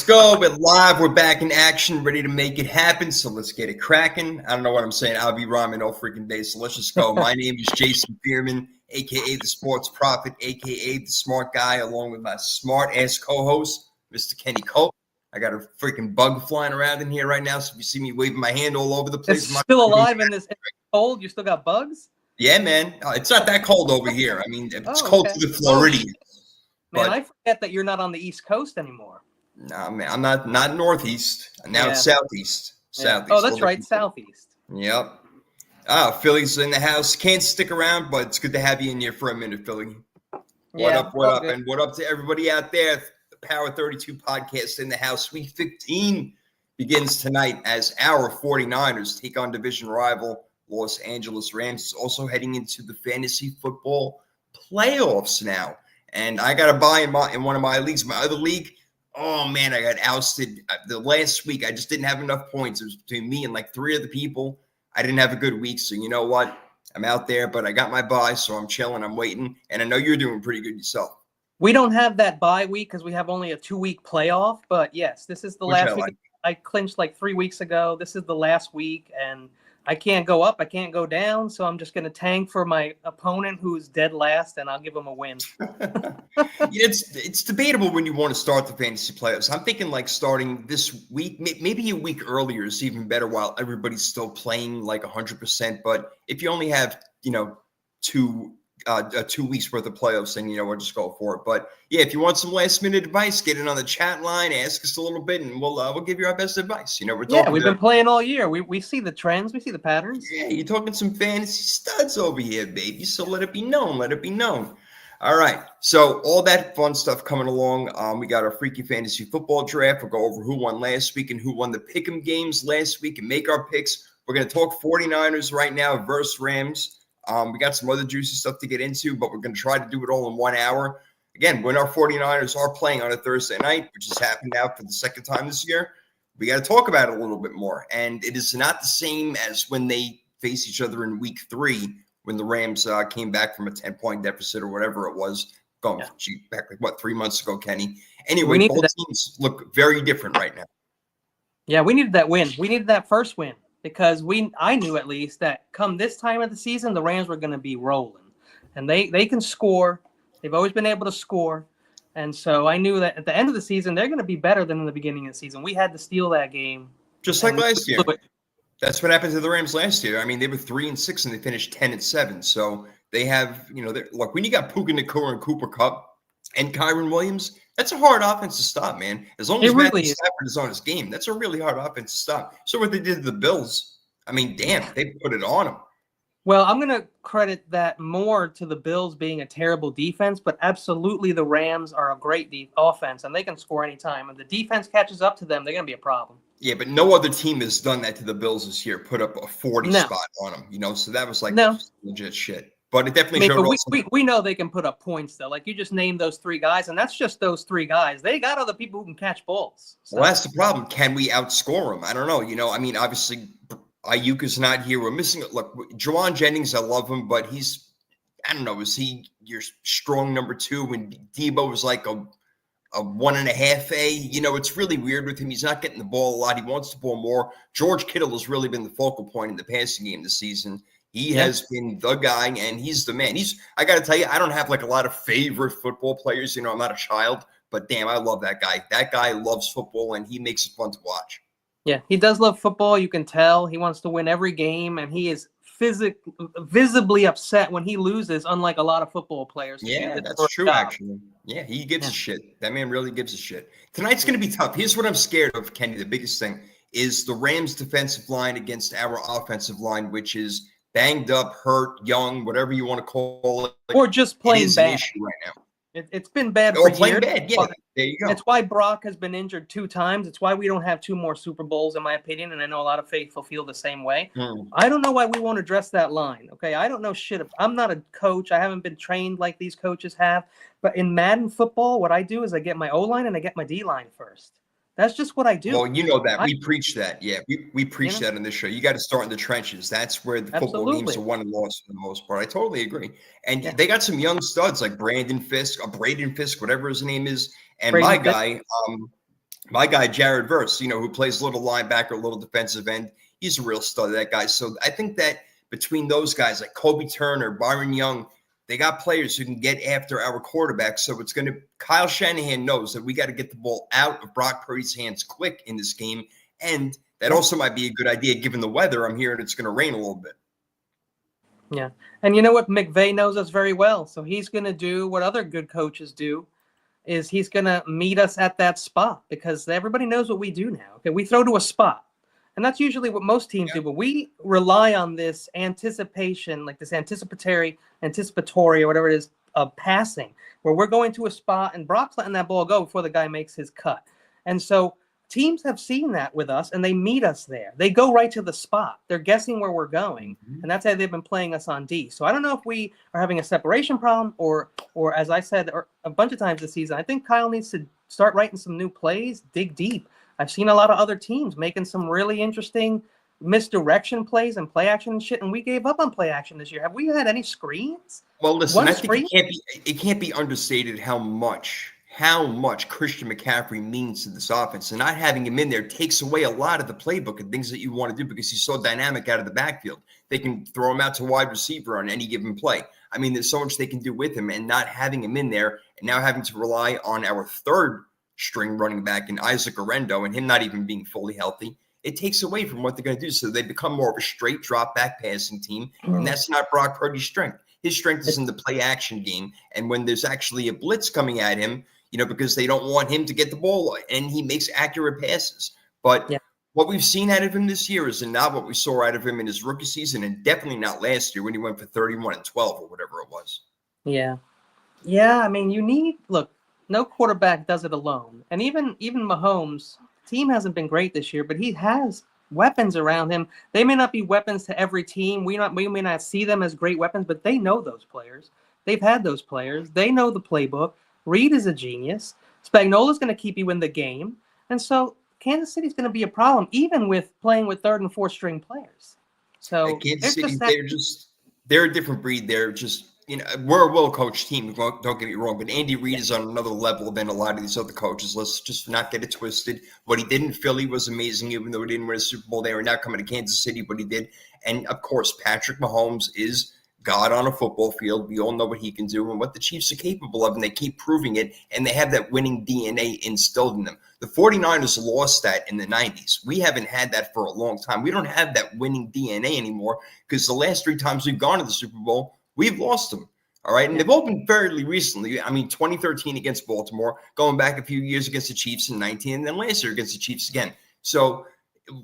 Let's go. We're live. We're back in action, ready to make it happen. So let's get it cracking. I don't know what I'm saying. I'll be rhyming all freaking day. So let's just go. My name is Jason Bierman, a.k.a. the Sports Prophet, a.k.a. the Smart Guy, along with my smart-ass co-host, Mr. Kenny Cope. I got a freaking bug flying around in here right now. So if you see me waving my hand all over the place. It's still alive in this cold? You still got bugs? Yeah, man. It's not that cold over here. I mean, it's cold to the Floridians. Man, I forget that you're not on the East Coast anymore. Nah, man, I'm not Northeast. Now it's Southeast. Southeast. Oh, that's right, Southeast. Yep. Philly's in the house. Can't stick around, but it's good to have you in here for a minute, Philly. What up? Good. And what up to everybody out there? The Power 32 podcast in the house. Week 15 begins tonight as our 49ers take on division rival Los Angeles Rams. Also heading into the fantasy football playoffs now. And I got to buy in one of my leagues. My other league, oh, man, I got ousted. The last week, I just didn't have enough points. It was between me and like three other people. I didn't have a good week. So you know what? I'm out there, but I got my bye, so I'm chilling. I'm waiting. And I know you're doing pretty good yourself. We don't have that bye week because we have only a 2-week playoff. But, yes, this is the last week. I clinched like 3 weeks ago. This is the last week, and I can't go up. I can't go down. So I'm just going to tank for my opponent who's dead last, and I'll give him a win. It's debatable when you want to start the fantasy playoffs. I'm thinking like starting this week, maybe a week earlier is even better while everybody's still playing like 100%. But if you only have, 2 weeks worth of playoffs, then we'll just go for it. But yeah, if you want some last minute advice, get in on the chat line, ask us a little bit, and we'll give you our best advice. We've been playing all year. We see the trends, we see the patterns. Yeah, you're talking some fantasy studs over here, baby. So let it be known. Let it be known. All right. So all that fun stuff coming along. We got our Freaky Fantasy Football Draft. We'll go over who won last week and who won the Pick'em games last week and make our picks. We're going to talk 49ers right now versus Rams. We got some other juicy stuff to get into, but we're going to try to do it all in 1 hour. Again, when our 49ers are playing on a Thursday night, which has happened now for the second time this year, we got to talk about it a little bit more. And it is not the same as when they face each other in week 3, when the Rams came back from a 10-point deficit or whatever it was. Back like, 3 months ago, Kenny? Anyway, both teams look very different right now. Yeah, we needed that win. We needed that first win. Because I knew at least that come this time of the season, the Rams were going to be rolling. And they can score. They've always been able to score. And so I knew that at the end of the season, they're going to be better than in the beginning of the season. We had to steal that game. Just like last year. That's what happened to the Rams last year. I mean, they were 3-6 and they finished 10-7. So they have, look, when you got Puka Nacua and Cooper Kupp and Kyren Williams, that's a hard offense to stop, man. As long as Matthew Stafford is on his game, that's a really hard offense to stop. So what they did to the Bills, I mean, damn, they put it on them. Well, I'm going to credit that more to the Bills being a terrible defense, but absolutely the Rams are a great offense, and they can score anytime. If the defense catches up to them, they're going to be a problem. Yeah, but no other team has done that to the Bills this year, put up a 40 spot on them, so that was like legit shit. But it definitely showed. We know they can put up points, though. Like, you just named those 3 guys, and that's just those 3 guys. They got other people who can catch balls. So. Well, that's the problem. Can we outscore them? I don't know. I mean, obviously, Ayuk is not here. We're missing – look, Jawan Jennings, I love him, but he's – I don't know. Is he your strong number 2 when Debo was like a 1.5 A? It's really weird with him. He's not getting the ball a lot. He wants the ball more. George Kittle has really been the focal point in the passing game this season. He has been the guy, and he's the man. I got to tell you, I don't have like a lot of favorite football players. I'm not a child, but damn, I love that guy. That guy loves football, and he makes it fun to watch. Yeah, he does love football. You can tell he wants to win every game, and he is visibly upset when he loses, unlike a lot of football players. Yeah, that's true, actually. Yeah, he gives a shit. That man really gives a shit. Tonight's going to be tough. Here's what I'm scared of, Kenny. The biggest thing is the Rams' defensive line against our offensive line, which is banged up, hurt, young, whatever you want to call it. Or just plain bad. An issue right now. It's been bad for years. Bad. Yeah, there you go. It's why Brock has been injured 2 times. It's why we don't have 2 more Super Bowls, in my opinion, and I know a lot of faithful feel the same way. I don't know why we won't address that line, okay? I don't know shit. I'm not a coach. I haven't been trained like these coaches have. But in Madden football, what I do is I get my O-line and I get my D-line first. That's just what I do. Well, you know that. We preach that. Yeah, we preach that on this show. You got to start in the trenches. That's where the football games are won and lost for the most part. I totally agree. And they got some young studs like Braden Fisk, whatever his name is. And my guy, My guy, Jared Verse, who plays little linebacker, little defensive end, he's a real stud, that guy. So I think that between those guys like Kobe Turner, Byron Young, they got players who can get after our quarterback. So it's going to – Kyle Shanahan knows that we got to get the ball out of Brock Purdy's hands quick in this game. And that also might be a good idea given the weather. I'm hearing it's going to rain a little bit. Yeah. And you know what? McVay knows us very well. So he's going to do what other good coaches do, is he's going to meet us at that spot, because everybody knows what we do now. Okay, we throw to a spot. And that's usually what most teams do. But we rely on this anticipation, like this anticipatory, or whatever it is, of passing, where we're going to a spot and Brock's letting that ball go before the guy makes his cut. And so teams have seen that with us, and they meet us there. They go right to the spot. They're guessing where we're going, and that's how they've been playing us on D. So I don't know if we are having a separation problem, or as I said a bunch of times this season, I think Kyle needs to start writing some new plays, dig deep. I've seen a lot of other teams making some really interesting misdirection plays and play action and shit, and we gave up on play action this year. Have we had any screens? Well, listen, I think it can't be understated how much Christian McCaffrey means to this offense. And not having him in there takes away a lot of the playbook and things that you want to do, because he's so dynamic out of the backfield. They can throw him out to wide receiver on any given play. I mean, there's so much they can do with him, and not having him in there and now having to rely on our third string running back in Isaac Orendo and him not even being fully healthy, it takes away from what they're going to do. So they become more of a straight drop back passing team. And that's not Brock Purdy's strength. His strength is in the play action game. And when there's actually a blitz coming at him, because they don't want him to get the ball, and he makes accurate passes. But what we've seen out of him this year is not what we saw out of him in his rookie season, and definitely not last year when he went for 31-12 or whatever it was. Yeah. Yeah, I mean, no quarterback does it alone. And even Mahomes, team hasn't been great this year, but he has weapons around him. They may not be weapons to every team. We may not see them as great weapons, but they know those players. They've had those players. They know the playbook. Reed is a genius. Spagnuolo's going to keep you in the game. And so Kansas City's going to be a problem, even with playing with third and fourth string players. So Kansas City, they're a different breed. They're just, we're a well-coached team. Don't get me wrong, but Andy Reid is on another level than a lot of these other coaches. Let's just not get it twisted. What he did in Philly was amazing, even though he didn't win a Super Bowl. They were now coming to Kansas City, but he did. And of course, Patrick Mahomes is God on a football field. We all know what he can do and what the Chiefs are capable of, and they keep proving it, and they have that winning DNA instilled in them. The 49ers lost that in the 90s. We haven't had that for a long time. We don't have that winning DNA anymore, because the last 3 times we've gone to the Super Bowl, we've lost them. All right, and they've all been fairly recently. I mean, 2013 against Baltimore, going back a few years against the Chiefs in 19, and then last year against the Chiefs again. So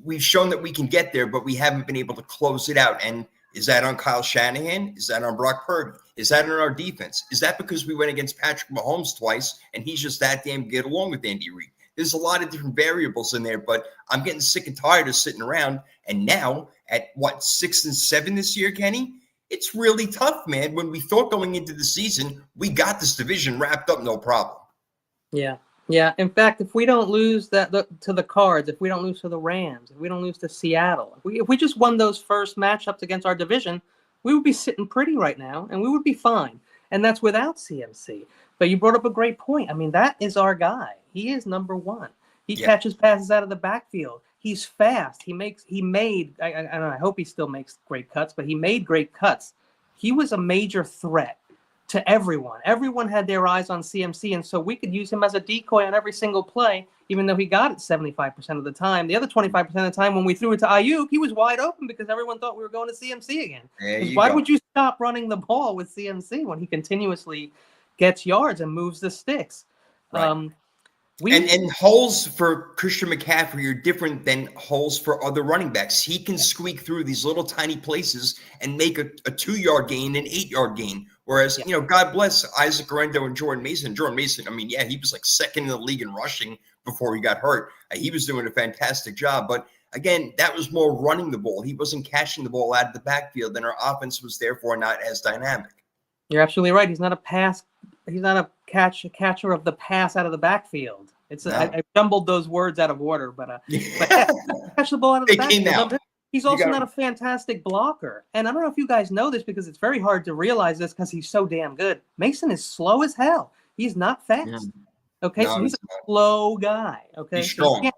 we've shown that we can get there, but we haven't been able to close it out. And is that on Kyle Shanahan? Is that on Brock Purdy? Is that on our defense? Is that because we went against Patrick Mahomes twice and he's just that damn good along with Andy Reid? There's a lot of different variables in there, but I'm getting sick and tired of sitting around. And now at 6-7 this year, Kenny, it's really tough, man. When we thought going into the season, we got this division wrapped up, no problem. Yeah. Yeah. In fact, if we don't lose to the Cards, if we don't lose to the Rams, if we don't lose to Seattle, if we just won those first matchups against our division, we would be sitting pretty right now, and we would be fine. And that's without CMC. But you brought up a great point. I mean, that is our guy. He is number one. He catches passes out of the backfield. He's fast. I hope he still makes great cuts, but he made great cuts. He was a major threat to everyone. Everyone had their eyes on CMC, and so we could use him as a decoy on every single play, even though he got it 75% of the time. The other 25% of the time when we threw it to Ayuk, he was wide open because everyone thought we were going to CMC again. Why would you stop running the ball with CMC when he continuously gets yards and moves the sticks? Right. And holes for Christian McCaffrey are different than holes for other running backs. He can squeak through these little tiny places and make a 2-yard gain, an 8-yard gain. Whereas, God bless Isaac Orendo and Jordan Mason. Jordan Mason, I mean, he was like second in the league in rushing before he got hurt. He was doing a fantastic job. But again, that was more running the ball. He wasn't catching the ball out of the backfield, and our offense was therefore not as dynamic. You're absolutely right. He's not a pass. He's not a catcher of the pass out of the backfield. I jumbled those words out of order, but catch the ball out of the backfield. He's also not a fantastic blocker. And I don't know if you guys know this, because it's very hard to realize this because he's so damn good. Mason is slow as hell. He's not fast. Okay, No, so he's he's a not. slow guy. Okay, He's so you strong. can't.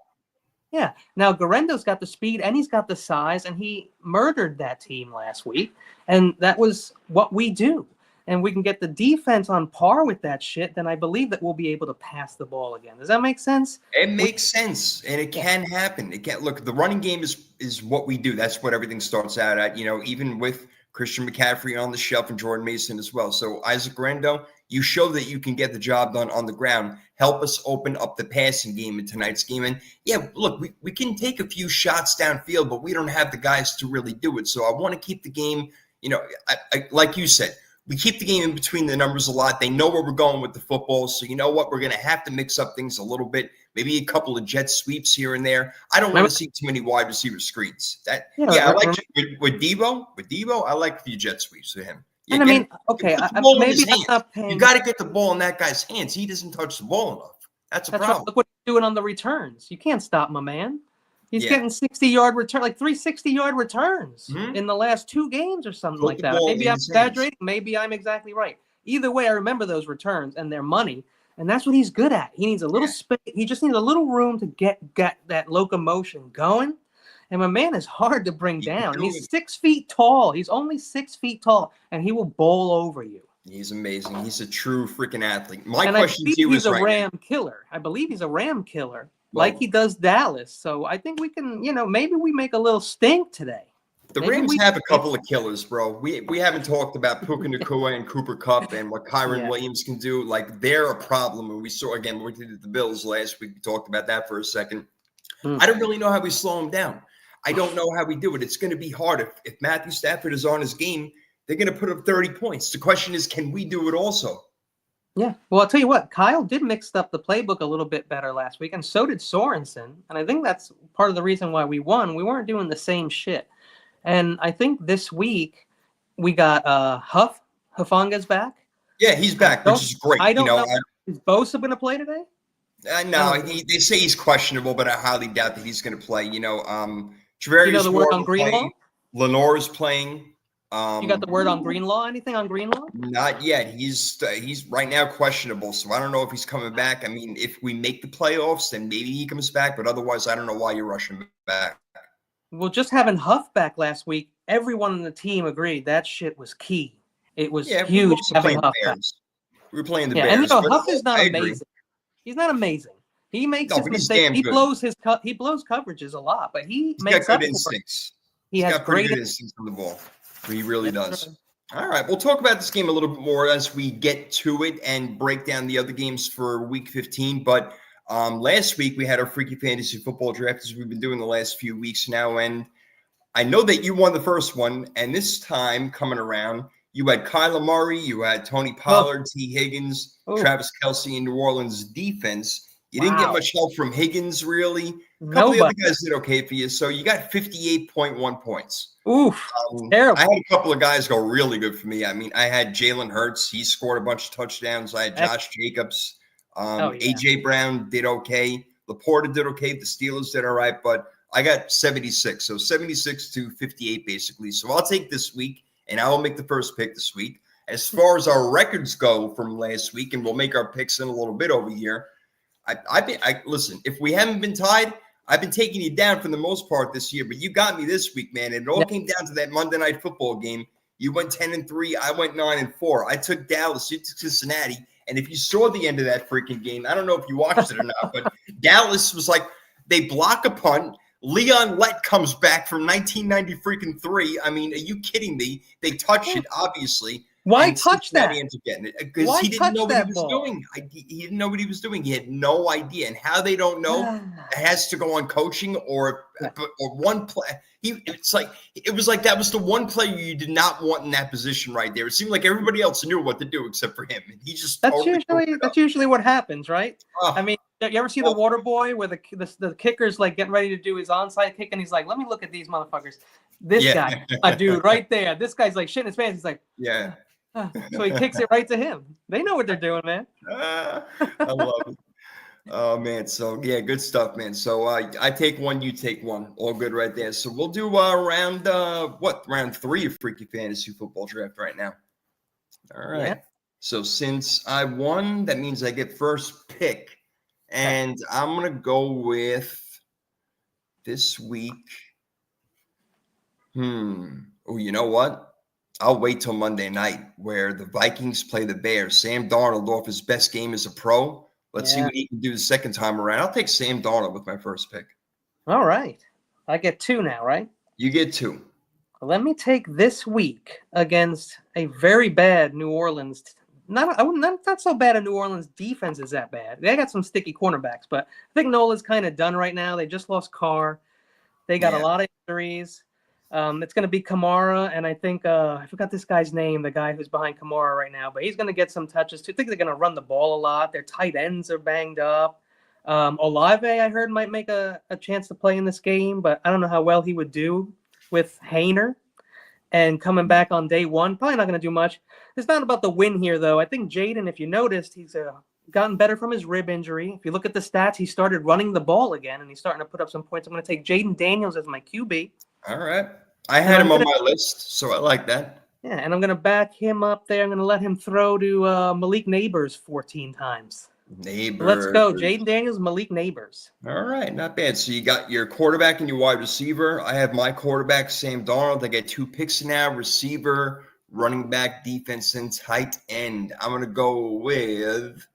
Yeah. Now Garendo's got the speed and he's got the size, and he murdered that team last week. And that was what we do. And we can get the defense on par with that shit, then I believe that we'll be able to pass the ball again. Does that make sense? It makes sense, and it can happen. It can look. The running game is what we do. That's what everything starts out at. Even with Christian McCaffrey on the shelf and Jordan Mason as well. So Isaac Grando, you show that you can get the job done on the ground. Help us open up the passing game in tonight's game. And yeah, look, we can take a few shots downfield, but we don't have the guys to really do it. So I want to keep the game. Like you said, we keep the game in between the numbers a lot. They know where we're going with the football. So you know what? We're going to have to mix up things a little bit. Maybe a couple of jet sweeps here and there. I don't want to see too many wide receiver screens. I like with Debo. With Debo, I like a few jet sweeps for him. And I mean, okay, maybe I'm not paying. You got to get the ball in that guy's hands. He doesn't touch the ball enough. That's a problem. Right. Look what he's doing on the returns. You can't stop my man. He's getting 60-yard return, like 360-yard returns in the last 2 games or something like that. Maybe I'm exaggerating. Maybe I'm exactly right. Either way, I remember those returns and their money, and that's what he's good at. He needs a little space. He just needs a little room to get that locomotion going. And my man is hard to bring down. He's 6 feet tall. He's only 6 feet tall, and he will bowl over you. He's amazing. He's a true freaking athlete. My question to you is, he's a Ram killer. I believe he's a Ram killer. Like he does Dallas. So I think we can, maybe we make a little stink today. The Rams have a couple of killers, bro. We haven't talked about Puka Nacua and Cooper Kupp and what Kyron Williams can do. Like, they're a problem. And we saw, again, we did the Bills last week. We talked about that for a second. I don't really know how we slow them down. I don't know how we do it. It's going to be hard. If Matthew Stafford is on his game, they're going to put up 30 points. The question is, can we do it also? Yeah. Well, I'll tell you what, Kyle did mix up the playbook a little bit better last week, and so did Sorensen. And I think that's part of the reason why we won. We weren't doing the same shit. And I think this week we got Hufanga's back. Yeah, he's back, which is great. I don't know. Is Bosa going to play today? No, they say he's questionable, but I highly doubt that he's going to play. Travarius the word on Greenlaw? Lenore is playing. You got the word on Greenlaw? Anything on Greenlaw? Not yet. He's right now questionable, so I don't know if he's coming back. I mean, if we make the playoffs, then maybe he comes back, but otherwise, I don't know why you're rushing back. Well, just having Huff back last week, everyone on the team agreed that shit was key. It was huge having Huff back. We were playing the Bears. And Huff is not amazing. He's not amazing. He makes his mistakes. He blows coverages a lot, but he makes good instincts. He has got great instincts on the ball. He really does. All right. We'll talk about this game a little bit more as we get to it and break down the other games for week 15. But last week we had our Freaky Fantasy Football Draft, as we've been doing the last few weeks now. And I know that you won the first one. And this time coming around, you had Kyler Murray, you had Tony Pollard, T. Higgins, Travis Kelce in New Orleans defense. You didn't get much help from Higgins, really. A couple of the other guys did okay for you. So you got 58.1 points. Oof, terrible. I had a couple of guys go really good for me. I mean, I had Jalen Hurts. He scored a bunch of touchdowns. I had Josh Jacobs. A.J. Brown did okay. Laporta did okay. The Steelers did all right. But I got 76. So 76 to 58, basically. So I'll take this week, and I will make the first pick this week. As far as our records go from last week, and we'll make our picks in a little bit over here, listen, if we haven't been tied, I've been taking you down for the most part this year, but you got me this week, man. And it all came down to that Monday Night Football game. You went 10-3. I went 9-4. I took Dallas. You took Cincinnati. And if you saw the end of that freaking game, I don't know if you watched it or not, but Dallas was like, they block a punt. Leon Lett comes back from 1993. I mean, are you kidding me? They touch it, obviously. Why touch that? Because he didn't know what he was doing. He didn't know what he was doing. He had no idea. And how they don't know, it has to go on coaching or one play. It was like that was the one player you did not want in that position right there. It seemed like everybody else knew what to do except for him. And he just that's usually what happens, right? I mean, you ever see the Water Boy where the kicker's like getting ready to do his onside kick, and he's like, "Let me look at these motherfuckers." This guy, a dude right there. This guy's like shitting his pants. He's like, yeah. So he kicks it right to him. They know what they're doing, man. I love it. Oh, man. So, yeah, good stuff, man. So I take one, you take one. All good right there. So we'll do round 3 of Freaky Fantasy Football Draft right now. All right. So since I won, that means I get first pick. And I'm going to go with this week. Oh, you know what? I'll wait till Monday night where the Vikings play the Bears. Sam Darnold off his best game as a pro. Let's see what he can do the second time around. I'll take Sam Darnold with my first pick. All right. I get 2 now, right? You get 2. Let me take this week against a very bad New Orleans. Not so bad. A New Orleans defense is that bad. They got some sticky cornerbacks, but I think Nola's kind of done right now. They just lost Carr. They got a lot of injuries. It's going to be Kamara, and I think I forgot this guy's name, the guy who's behind Kamara right now, but he's going to get some touches too. I think they're going to run the ball a lot. Their tight ends are banged up. Olave, I heard, might make a chance to play in this game, but I don't know how well he would do with Hainer and coming back on day one. Probably not going to do much. It's not about the win here, though. I think Jaden, if you noticed, he's gotten better from his rib injury. If you look at the stats, he started running the ball again, and he's starting to put up some points. I'm going to take Jaden Daniels as my QB. All right. I had him on my list, so I like that. Yeah, and I'm going to back him up there. I'm going to let him throw to Malik Neighbors 14 times. Let's go. Jaden Daniels, Malik Neighbors. All right, not bad. So you got your quarterback and your wide receiver. I have my quarterback, Sam Darnold. I get 2 picks now, receiver, running back, defense, and tight end. I'm going to go with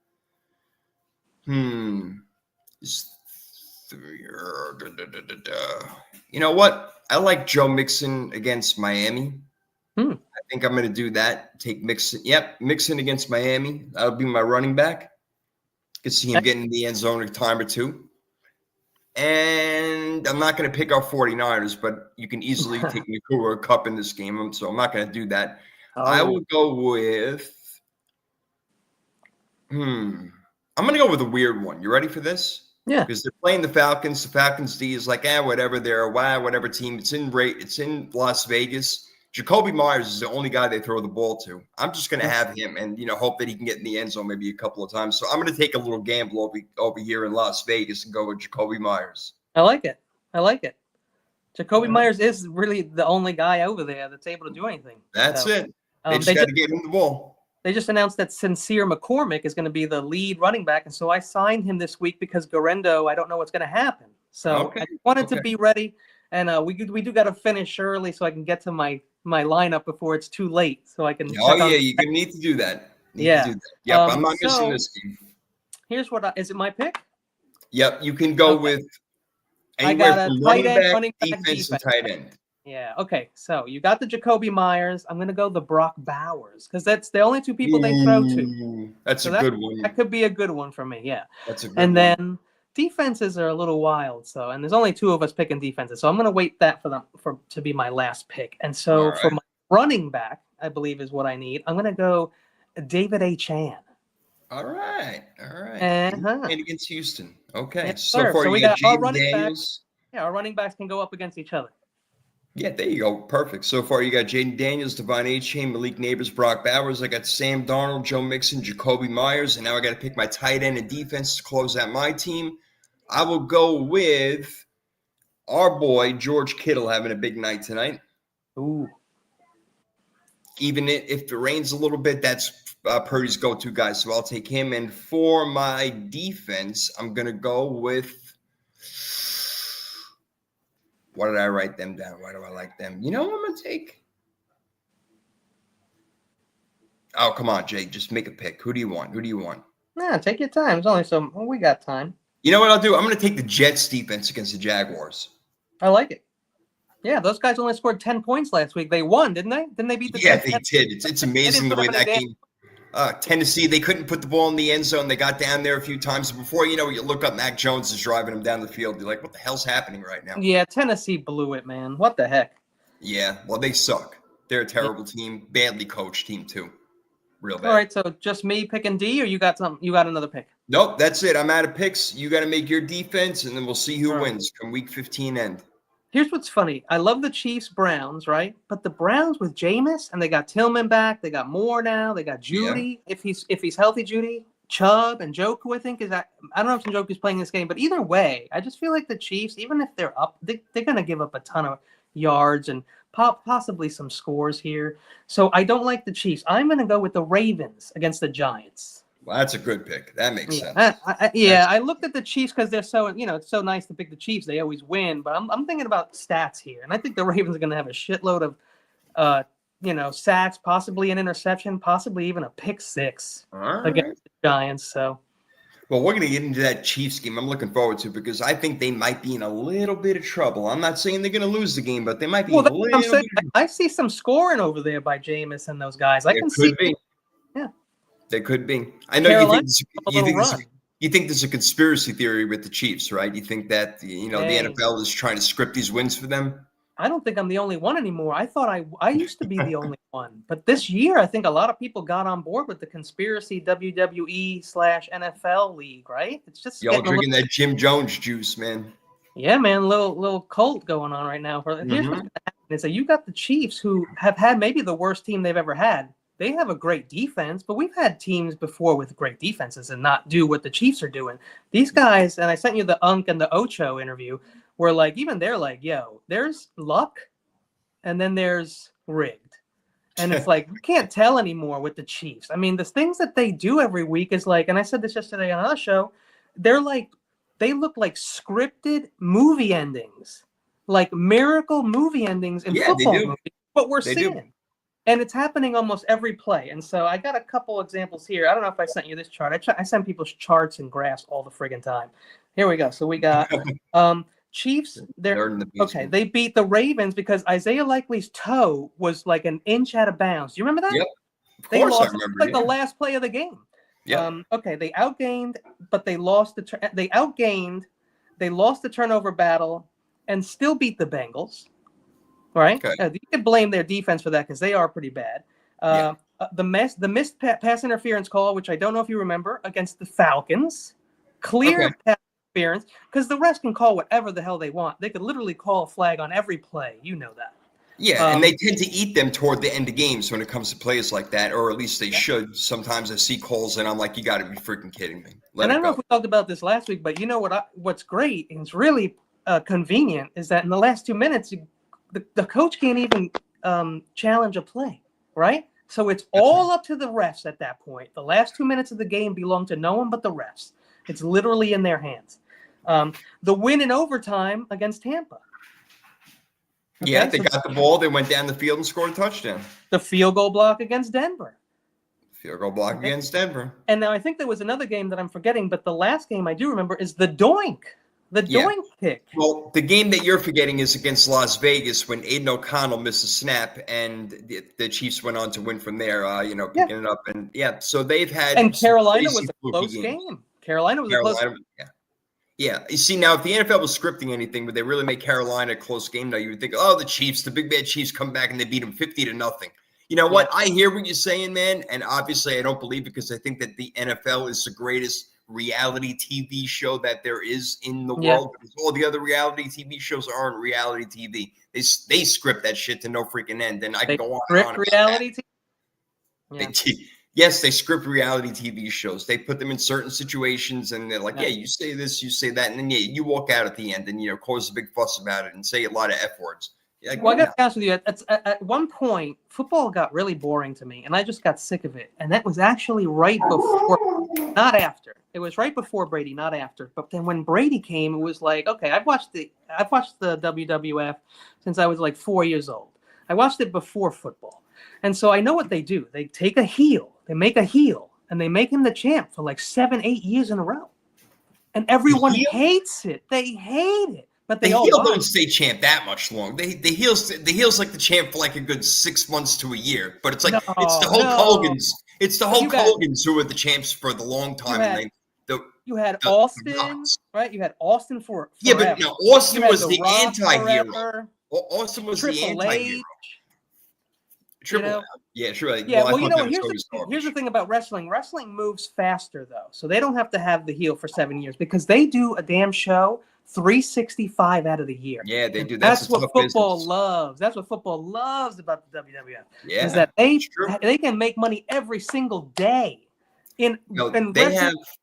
you know what? I like Joe Mixon against Miami. I think I'm going to do that. Take Mixon. Yep, Mixon against Miami. That'll be my running back. Could see him getting in the end zone a time or two. And I'm not going to pick our 49ers, but you can easily take Nakua Cup in this game, so I'm not going to do that. I will go with I'm going to go with a weird one. You ready for this? Yeah. Because they're playing the Falcons. The Falcons D is like, whatever. They're whatever team. It's in Las Vegas. Jacoby Myers is the only guy they throw the ball to. I'm just going to have him and, hope that he can get in the end zone maybe a couple of times. So I'm going to take a little gamble over here in Las Vegas and go with Jacoby Myers. I like it. Jacoby Myers is really the only guy over there that's able to do anything. That's it. They just got to get him the ball. They just announced that Sincere McCormick is going to be the lead running back, and so I signed him this week because Garendo, I don't know what's going to happen. So I wanted to be ready, and we do got to finish early so I can get to my lineup before it's too late, so I can. You're going to need to do that. Yep, I'm not missing this game. Here's is it my pick? Yep, you can go with anywhere from running back, defense, and tight end. Yeah. Okay. So you got the Jacoby Myers. I'm going to go the Brock Bowers because that's the only 2 people they throw to. That's a good one. That could be a good one for me. Yeah. That's a good one. Then defenses are a little wild. So, and there's only 2 of us picking defenses. So I'm going to wait that to be my last pick. And so for my running back, I believe is what I need. I'm going to go David A. Chan. All right. Uh-huh. And against Houston. Okay. Yes, so far we got our running Daniels. Backs. Yeah, our running backs can go up against each other. Yeah, there you go. Perfect. So far, you got Jaden Daniels, Devon Achane, Malik Neighbors, Brock Bowers. I got Sam Darnold, Joe Mixon, Jacoby Myers, and now I got to pick my tight end and defense to close out my team. I will go with our boy George Kittle having a big night tonight. Ooh. Even if it rains a little bit, that's Purdy's go-to guy, so I'll take him. And for my defense, I'm going to go with why did I write them down? Why do I like them? You know what I'm going to take? Oh, come on, Jake. Just make a pick. Who do you want? Nah, take your time. It's only we got time. You know what I'll do? I'm going to take the Jets defense against the Jaguars. I like it. Yeah, those guys only scored 10 points last week. They won, didn't they? Didn't they beat the Jets? Yeah, they did. It's amazing the way that game. Tennessee, they couldn't put the ball in the end zone. They got down there a few times. Before you know, you look up, Mac Jones is driving them down the field. You're like, what the hell's happening right now? Yeah, Tennessee blew it, man. What the heck? Yeah, well, they suck. They're a terrible team. Badly coached team, too. Real bad. All right, so just me picking D, or you got another pick? Nope, that's it. I'm out of picks. You got to make your defense, and then we'll see who wins come week 15 end. Here's what's funny. I love the Chiefs-Browns, right? But the Browns with Jameis, and they got Tillman back. They got Moore now. They got Judy. Yeah. If he's healthy, Judy, Chubb, and Njoku, I think, I don't know if Njoku's playing this game, but either way, I just feel like the Chiefs, even if they're up, they're going to give up a ton of yards and possibly some scores here. So I don't like the Chiefs. I'm going to go with the Ravens against the Giants. Well, that's a good pick. That makes sense. I looked at the Chiefs because they're so, it's so nice to pick the Chiefs. They always win. But I'm thinking about stats here. And I think the Ravens are going to have a shitload of, sacks, possibly an interception, possibly even a pick six against the Giants. So. Well, we're going to get into that Chiefs game. I'm looking forward to it because I think they might be in a little bit of trouble. I'm not saying they're going to lose the game, but they might be in a little bit of trouble. I see some scoring over there by Jameis and those guys. It could be. Yeah. They could be. I know you think there's a conspiracy theory with the Chiefs, right? You think that, the NFL is trying to script these wins for them? I don't think I'm the only one anymore. I thought I used to be the only one. But this year, I think a lot of people got on board with the conspiracy WWE/NFL league, right? It's just y'all drinking that Jim Jones juice, man. Yeah, man, little cult going on right now. Here's what's going to happen is that you got the Chiefs who have had maybe the worst team they've ever had. They have a great defense, but we've had teams before with great defenses and not do what the Chiefs are doing. These guys, and I sent you the Unk and the Ocho interview, where even they're like, yo, there's luck and then there's rigged. And it's like, you can't tell anymore with the Chiefs. I mean, the things that they do every week is like, and I said this yesterday on another show, they look like scripted movie endings, like miracle movie endings in football movies, but we're seeing it. And it's happening almost every play. And so I got a couple examples here. I don't know if I sent you this chart. I send people charts and graphs all the friggin' time. Here we go. So we got Chiefs. Okay. They beat the Ravens because Isaiah Likely's toe was like an inch out of bounds. Do you remember that? Yep. Of course I remember. The last play of the game. Yeah. Okay. They outgained, but they lost they lost the turnover battle and still beat the Bengals. Right? Okay. You can blame their defense for that because they are pretty bad. The missed pass interference call, which I don't know if you remember, against the Falcons. Clear pass interference because the refs can call whatever the hell they want. They could literally call a flag on every play. You know that. Yeah, and they tend to eat them toward the end of games when it comes to plays like that, or at least they should. Sometimes I see calls and I'm like, you got to be freaking kidding me. I don't know if we talked about this last week, but you know what's great and it's really convenient is that in the last 2 minutes, the coach can't even challenge a play, right? So it's all up to the refs at that point. The last 2 minutes of the game belong to no one but the refs. It's literally in their hands. The win in overtime against Tampa. Okay, yeah, they got the ball. They went down the field and scored a touchdown. The field goal block against Denver. Field goal block against Denver. And now I think there was another game that I'm forgetting, but the last game I do remember is the doink. The doink kick. Well, the game that you're forgetting is against Las Vegas when Aiden O'Connell missed a snap and the Chiefs went on to win from there, picking it up. And, so they've had – and Carolina was a close game. Carolina was a close game. Yeah. You see, now if the NFL was scripting anything, would they really make Carolina a close game? Now you would think, the Chiefs, the big bad Chiefs come back and they beat them 50-0. You know what? I hear what you're saying, man. And obviously I don't believe it because I think that the NFL is the greatest reality TV show that there is in the world. Because all the other reality TV shows aren't reality TV. They script that shit to no freaking end. And I can go on and on. Reality TV? Yes, they script reality TV shows. They put them in certain situations and they're like, you say this, you say that. And then, you walk out at the end and, cause a big fuss about it and say a lot of F words. Like, well, I got to be honest with you. At one point, football got really boring to me and I just got sick of it. And that was actually right before, not after. It was right before Brady, not after. But then when Brady came, it was like, okay, I've watched the WWF since I was like 4 years old. I watched it before football. And so I know what they do. They take a heel. They make a heel, and they make him the champ for like 7-8 years in a row. And everyone hates it. They hate it. But they the all heel don't stay champ that much long. The heel's like the champ for like a good 6 months to a year. But it's like it's the Hulk Hogan's. It's the Hulk Hogan's who are the champs for the long time. You had Austin, right? You had Austin for but no, Austin was the anti-hero. Austin was the anti-hero. Triple H. Yeah, sure. Yeah, well, here's the thing about wrestling. Wrestling moves faster, though. So they don't have to have the heel for 7 years because they do a damn show 365 out of the year. Yeah, they do. That's what football loves. That's what football loves about the WWF. Yeah, is that they can make money every single day in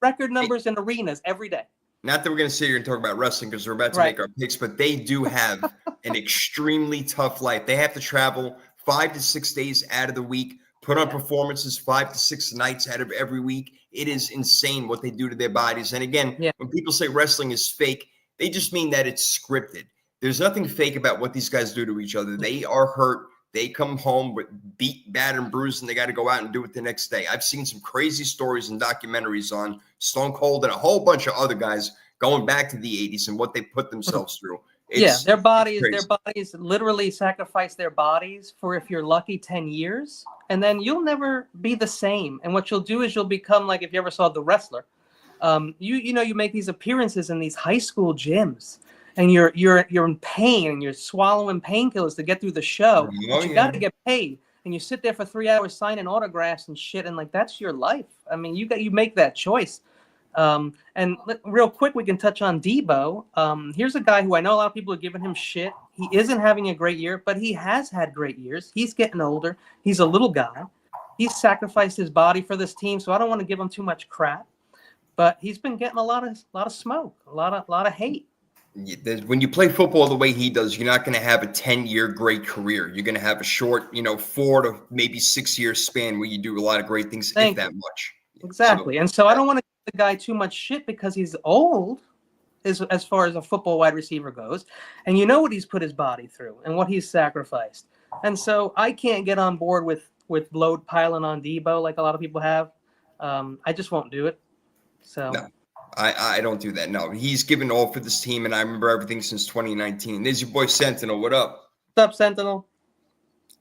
record numbers in arenas every day. Not that we're going to sit here and talk about wrestling because we're about to make our picks, but they do have an extremely tough life. They have to travel 5 to 6 days out of the week, put on performances 5 to 6 nights out of every week. It is insane what they do to their bodies. And again, when people say wrestling is fake, they just mean that it's scripted. There's nothing fake about what these guys do to each other. They are hurt. They come home with beat, battered, and bruised, and they got to go out and do it the next day. I've seen some crazy stories and documentaries on Stone Cold and a whole bunch of other guys going back to the 80s and what they put themselves through. Their bodies literally sacrifice their bodies for, if you're lucky, 10 years, and then you'll never be the same. And what you'll do is you'll become like, if you ever saw The Wrestler, you make these appearances in these high school gyms. And you're in pain and you're swallowing painkillers to get through the show. But you got to get paid, and you sit there for 3 hours signing autographs and shit, and like that's your life. I mean, you make that choice. And real quick, we can touch on Debo. Here's a guy who I know a lot of people are giving him shit. He isn't having a great year, but he has had great years. He's getting older. He's a little guy. He's sacrificed his body for this team, so I don't want to give him too much crap. But he's been getting a lot of smoke, a lot of hate. When you play football the way he does, you're not going to have a 10-year great career. You're going to have a short, 4 to maybe 6 year span where you do a lot of great things, if that much. Exactly. And so I don't want to give the guy too much shit because he's old as far as a football wide receiver goes. And you know what he's put his body through and what he's sacrificed. And so I can't get on board with load piling on Debo like a lot of people have. I just won't do it. So. No. I don't do that. No, he's given all for this team, and I remember everything since 2019. There's your boy Sentinel. What up? What's up, Sentinel?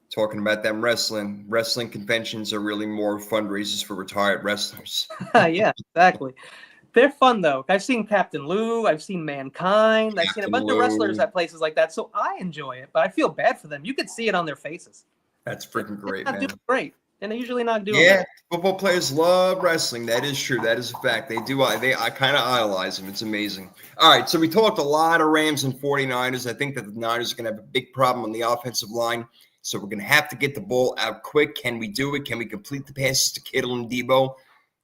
Talking about them wrestling. Wrestling conventions are really more fundraisers for retired wrestlers. Yeah, exactly. They're fun, though. I've seen Captain Lou. I've seen Mankind. I've seen a bunch of wrestlers at places like that, so I enjoy it. But I feel bad for them. You could see it on their faces. That's freaking great, man. Doing great. And they're usually not doing that. Football players love wrestling. That is true. That is a fact. They do. I kind of idolize them. It's amazing. All right, so we talked a lot of Rams and 49ers. I think that the Niners are going to have a big problem on the offensive line. So we're going to have to get the ball out quick. Can we do it? Can we complete the passes to Kittle and Debo?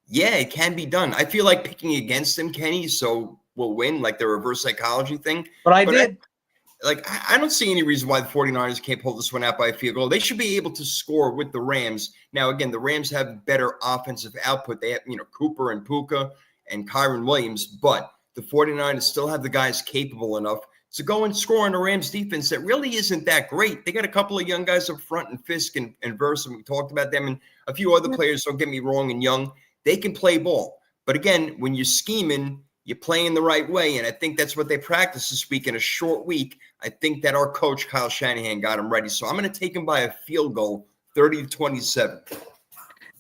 Yeah, it can be done. I feel like picking against them, Kenny, so we'll win, like the reverse psychology thing. But I did. I don't see any reason why the 49ers can't pull this one out by a field goal. They should be able to score with the Rams. Now, again, the Rams have better offensive output. They have, Cooper and Puka and Kyron Williams, but the 49ers still have the guys capable enough to go and score on the Rams defense that really isn't that great. They got a couple of young guys up front, and Fisk and Verse, and we talked about them, and a few other players, don't get me wrong, and young. They can play ball. But again, when you're scheming, you're playing the right way, and I think that's what they practiced this week in a short week. I think that our coach, Kyle Shanahan, got him ready. So I'm going to take him by a field goal, 30-27.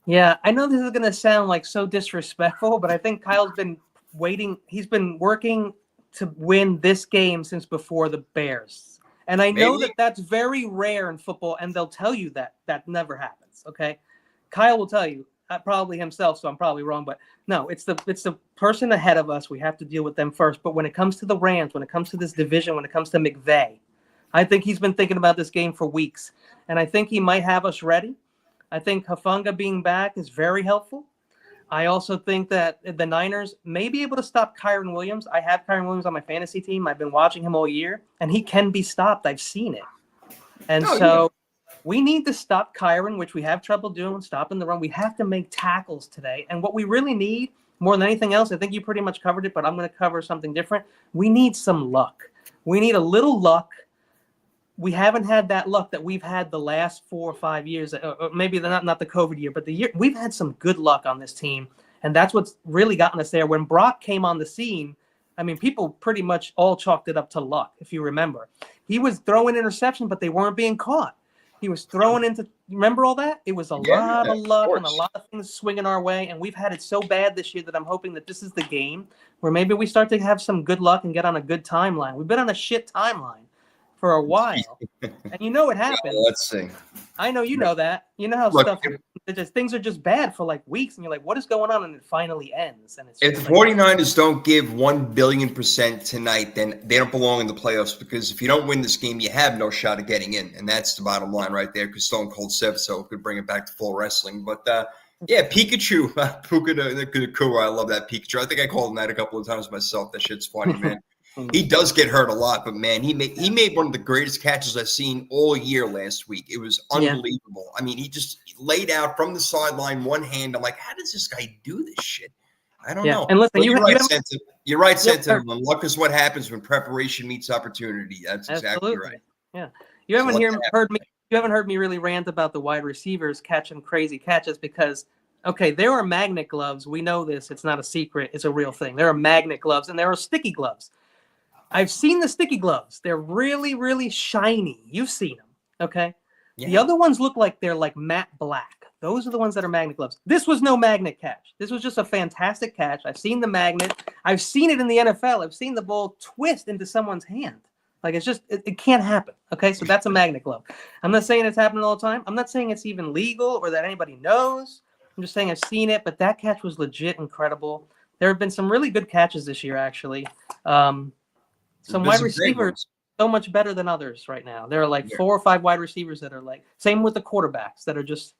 Yeah, I know this is going to sound like so disrespectful, but I think Kyle's been waiting. He's been working to win this game since before the Bears. And I know that that's very rare in football, and they'll tell you that never happens, okay? Kyle will tell you. Probably himself, so I'm probably wrong, but no, it's the person ahead of us. We have to deal with them first. But when it comes to the Rams, when it comes to this division, when it comes to McVay, I think he's been thinking about this game for weeks, and I think he might have us ready. I think Hufanga being back is very helpful. I also think that the Niners may be able to stop Kyron Williams. I have Kyron Williams on my fantasy team. I've been watching him all year, and he can be stopped. I've seen it. And we need to stop Kyron, which we have trouble doing, stopping the run. We have to make tackles today. And what we really need, more than anything else, I think you pretty much covered it, but I'm going to cover something different. We need some luck. We need a little luck. We haven't had that luck that we've had the last 4 or 5 years, or maybe not the COVID year, but the year we've had some good luck on this team. And that's what's really gotten us there. When Brock came on the scene, I mean, people pretty much all chalked it up to luck, if you remember. He was throwing interceptions, but they weren't being caught. He was throwing into – remember all that? It was a lot of luck and a lot of things swinging our way, and we've had it so bad this year that I'm hoping that this is the game where maybe we start to have some good luck and get on a good timeline. We've been on a shit timeline for a while, and you know it happens. Well, let's see. I know you know that. You know how things are just bad for like weeks, and you're like, what is going on? And it finally ends. And it's if the 49ers don't give 1,000,000,000% tonight, then they don't belong in the playoffs, because if you don't win this game, you have no shot of getting in. And that's the bottom line right there, because Stone Cold said so. Could bring it back to full wrestling. But Yeah, Pikachu. Puka Nakua. I love that Pikachu. I think I called him that a couple of times myself. That shit's funny, man. He does get hurt a lot, but man, he made one of the greatest catches I've seen all year last week. It was unbelievable. I mean, he just laid out from the sideline, one hand. I'm like, how does this guy do this shit? I don't know. And listen, you're right, Senta. You're right, Senta. Luck is what happens when preparation meets opportunity. That's exactly right. Yeah, you haven't heard me. You haven't heard me really rant about the wide receivers catching crazy catches because, okay, there are magnet gloves. We know this. It's not a secret. It's a real thing. There are magnet gloves and there are sticky gloves. I've seen the sticky gloves. They're really, really shiny. You've seen them, okay? Yeah. The other ones look like they're like matte black. Those are the ones that are magnet gloves. This was no magnet catch. This was just a fantastic catch. I've seen the magnet. I've seen it in the NFL. I've seen the ball twist into someone's hand. Like, it's just, it can't happen, okay? So that's a magnet glove. I'm not saying it's happening all the time. I'm not saying it's even legal or that anybody knows. I'm just saying I've seen it, but that catch was legit incredible. There have been some really good catches this year, actually. Some wide receivers so much better than others right now. There are like 4 or 5 wide receivers that are like, same with the quarterbacks that are just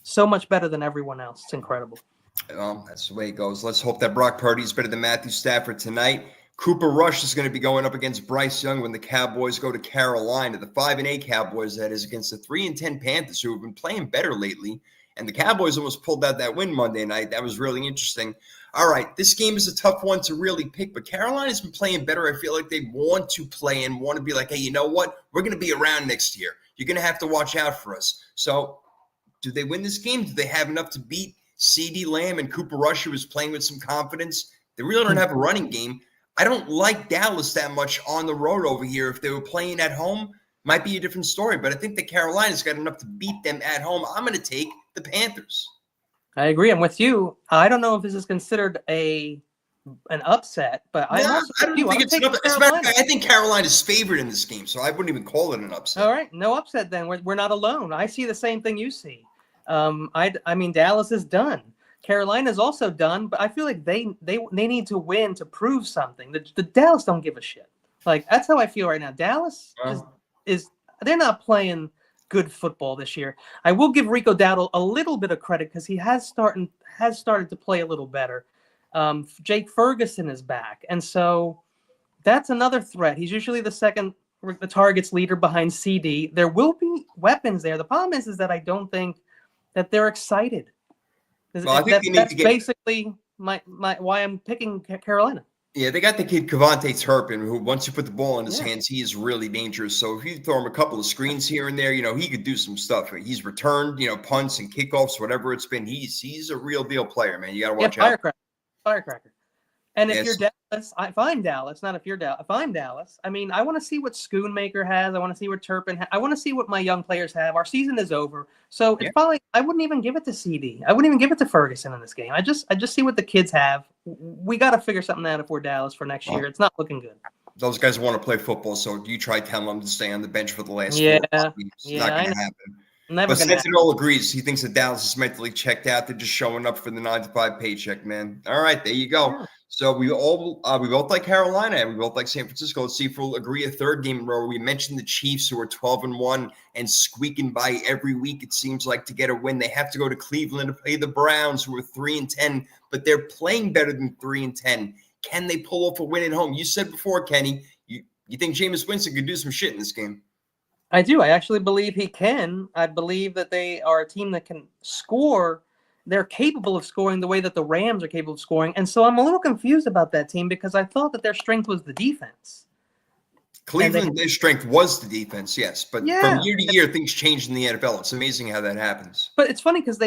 so much better than everyone else. It's incredible. Well, that's the way it goes. Let's hope that Brock Purdy is better than Matthew Stafford tonight. Cooper Rush is going to be going up against Bryce Young when the Cowboys go to Carolina. The 5-8 Cowboys, that is, against the 3-10 Panthers, who have been playing better lately. And the Cowboys almost pulled out that win Monday night. That was really interesting. All right, this game is a tough one to really pick, but Carolina's been playing better. I feel like they want to play and want to be like, hey, you know what? We're going to be around next year. You're going to have to watch out for us. So do they win this game? Do they have enough to beat CeeDee Lamb and Cooper Rush, who is playing with some confidence? They really don't have a running game. I don't like Dallas that much on the road over here. If they were playing at home, might be a different story. But I think the Carolina's got enough to beat them at home. I'm going to take the Panthers. I agree. I'm with you. I don't know if this is considered an upset, but I don't think it's an upset. As a matter of fact, I think Carolina's favored in this game, so I wouldn't even call it an upset. All right, no upset then. We're not alone. I see the same thing you see. I mean, Dallas is done. Carolina's also done, but I feel like they need to win to prove something. The Dallas don't give a shit. Like, that's how I feel right now. Dallas is they're not playing good football this year. I will give Rico Dowdle a little bit of credit because he has started to play a little better. Jake Ferguson is back, and so that's another threat. He's usually the targets leader behind CeeDee. There will be weapons there. The problem is that I don't think that they're excited. Well, that's basically my why I'm picking Carolina. Yeah, they got the kid Kevontae Turpin, who once you put the ball in his hands, he is really dangerous. So if you throw him a couple of screens here and there, he could do some stuff. He's returned, punts and kickoffs, whatever it's been. He's a real deal player, man. You got to watch out. Firecracker. And if you're Dallas, if I'm Dallas, not if you're Dallas, if I'm Dallas, I mean, I want to see what Schoonmaker has. I want to see what Turpin has. I want to see what my young players have. Our season is over. So it's probably, I wouldn't even give it to CeeDee. I wouldn't even give it to Ferguson in this game. I just see what the kids have. We got to figure something out if we're Dallas for next year. It's not looking good. Those guys want to play football, so you try telling them to stay on the bench for the last 4 weeks. It's not going to happen. But Sentinel agrees. He thinks that Dallas is mentally checked out. They're just showing up for the 9-to-5 paycheck, man. All right, there you go. Yeah. So we both like Carolina and we both like San Francisco. Let's see if we'll agree a third game in a row. We mentioned the Chiefs, who are 12-1 and squeaking by every week. It seems like to get a win, they have to go to Cleveland to play the Browns, who are 3-10, but they're playing better than 3-10. Can they pull off a win at home? You said before, Kenny, you think Jameis Winston could do some shit in this game? I do. I actually believe he can. I believe that they are a team that can score. They're capable of scoring the way that the Rams are capable of scoring. And so I'm a little confused about that team because I thought that their strength was the defense. Cleveland, their strength was the defense, yes. But from year to year, things change in the NFL. It's amazing how that happens. But it's funny because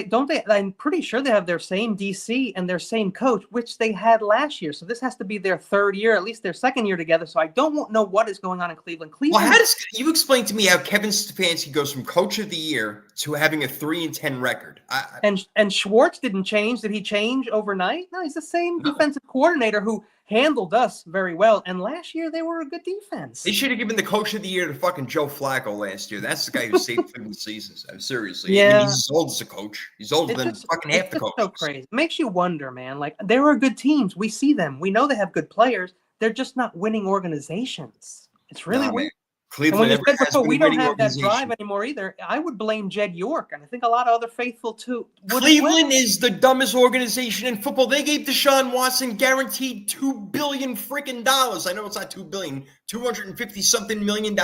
I'm pretty sure they have their same DC and their same coach, which they had last year. So this has to be their third year, at least their second year together. So I don't know what is going on in Cleveland. Well, how does you explain to me how Kevin Stefanski goes from coach of the year to having a 3-10 record? And Schwartz didn't change. Did he change overnight? No, he's the same defensive coordinator who handled us very well. And last year, they were a good defense. They should have given the coach of the year to fucking Joe Flacco last year. That's the guy who saved them the seasons. Seriously. Yeah. I mean, he's as old as a coach. He's older than fucking half the coaches. So crazy. It makes you wonder, man. Like, there are good teams. We see them. We know they have good players. They're just not winning organizations. It's really weird. And when Cleveland you never said has before, been we a don't winning have that drive organization. anymore either. I would blame Jed York, and I think a lot of other faithful too. Cleveland is the dumbest organization in football. They gave Deshaun Watson guaranteed $2 billion freaking dollars. I know it's not $2 billion, $250-something million.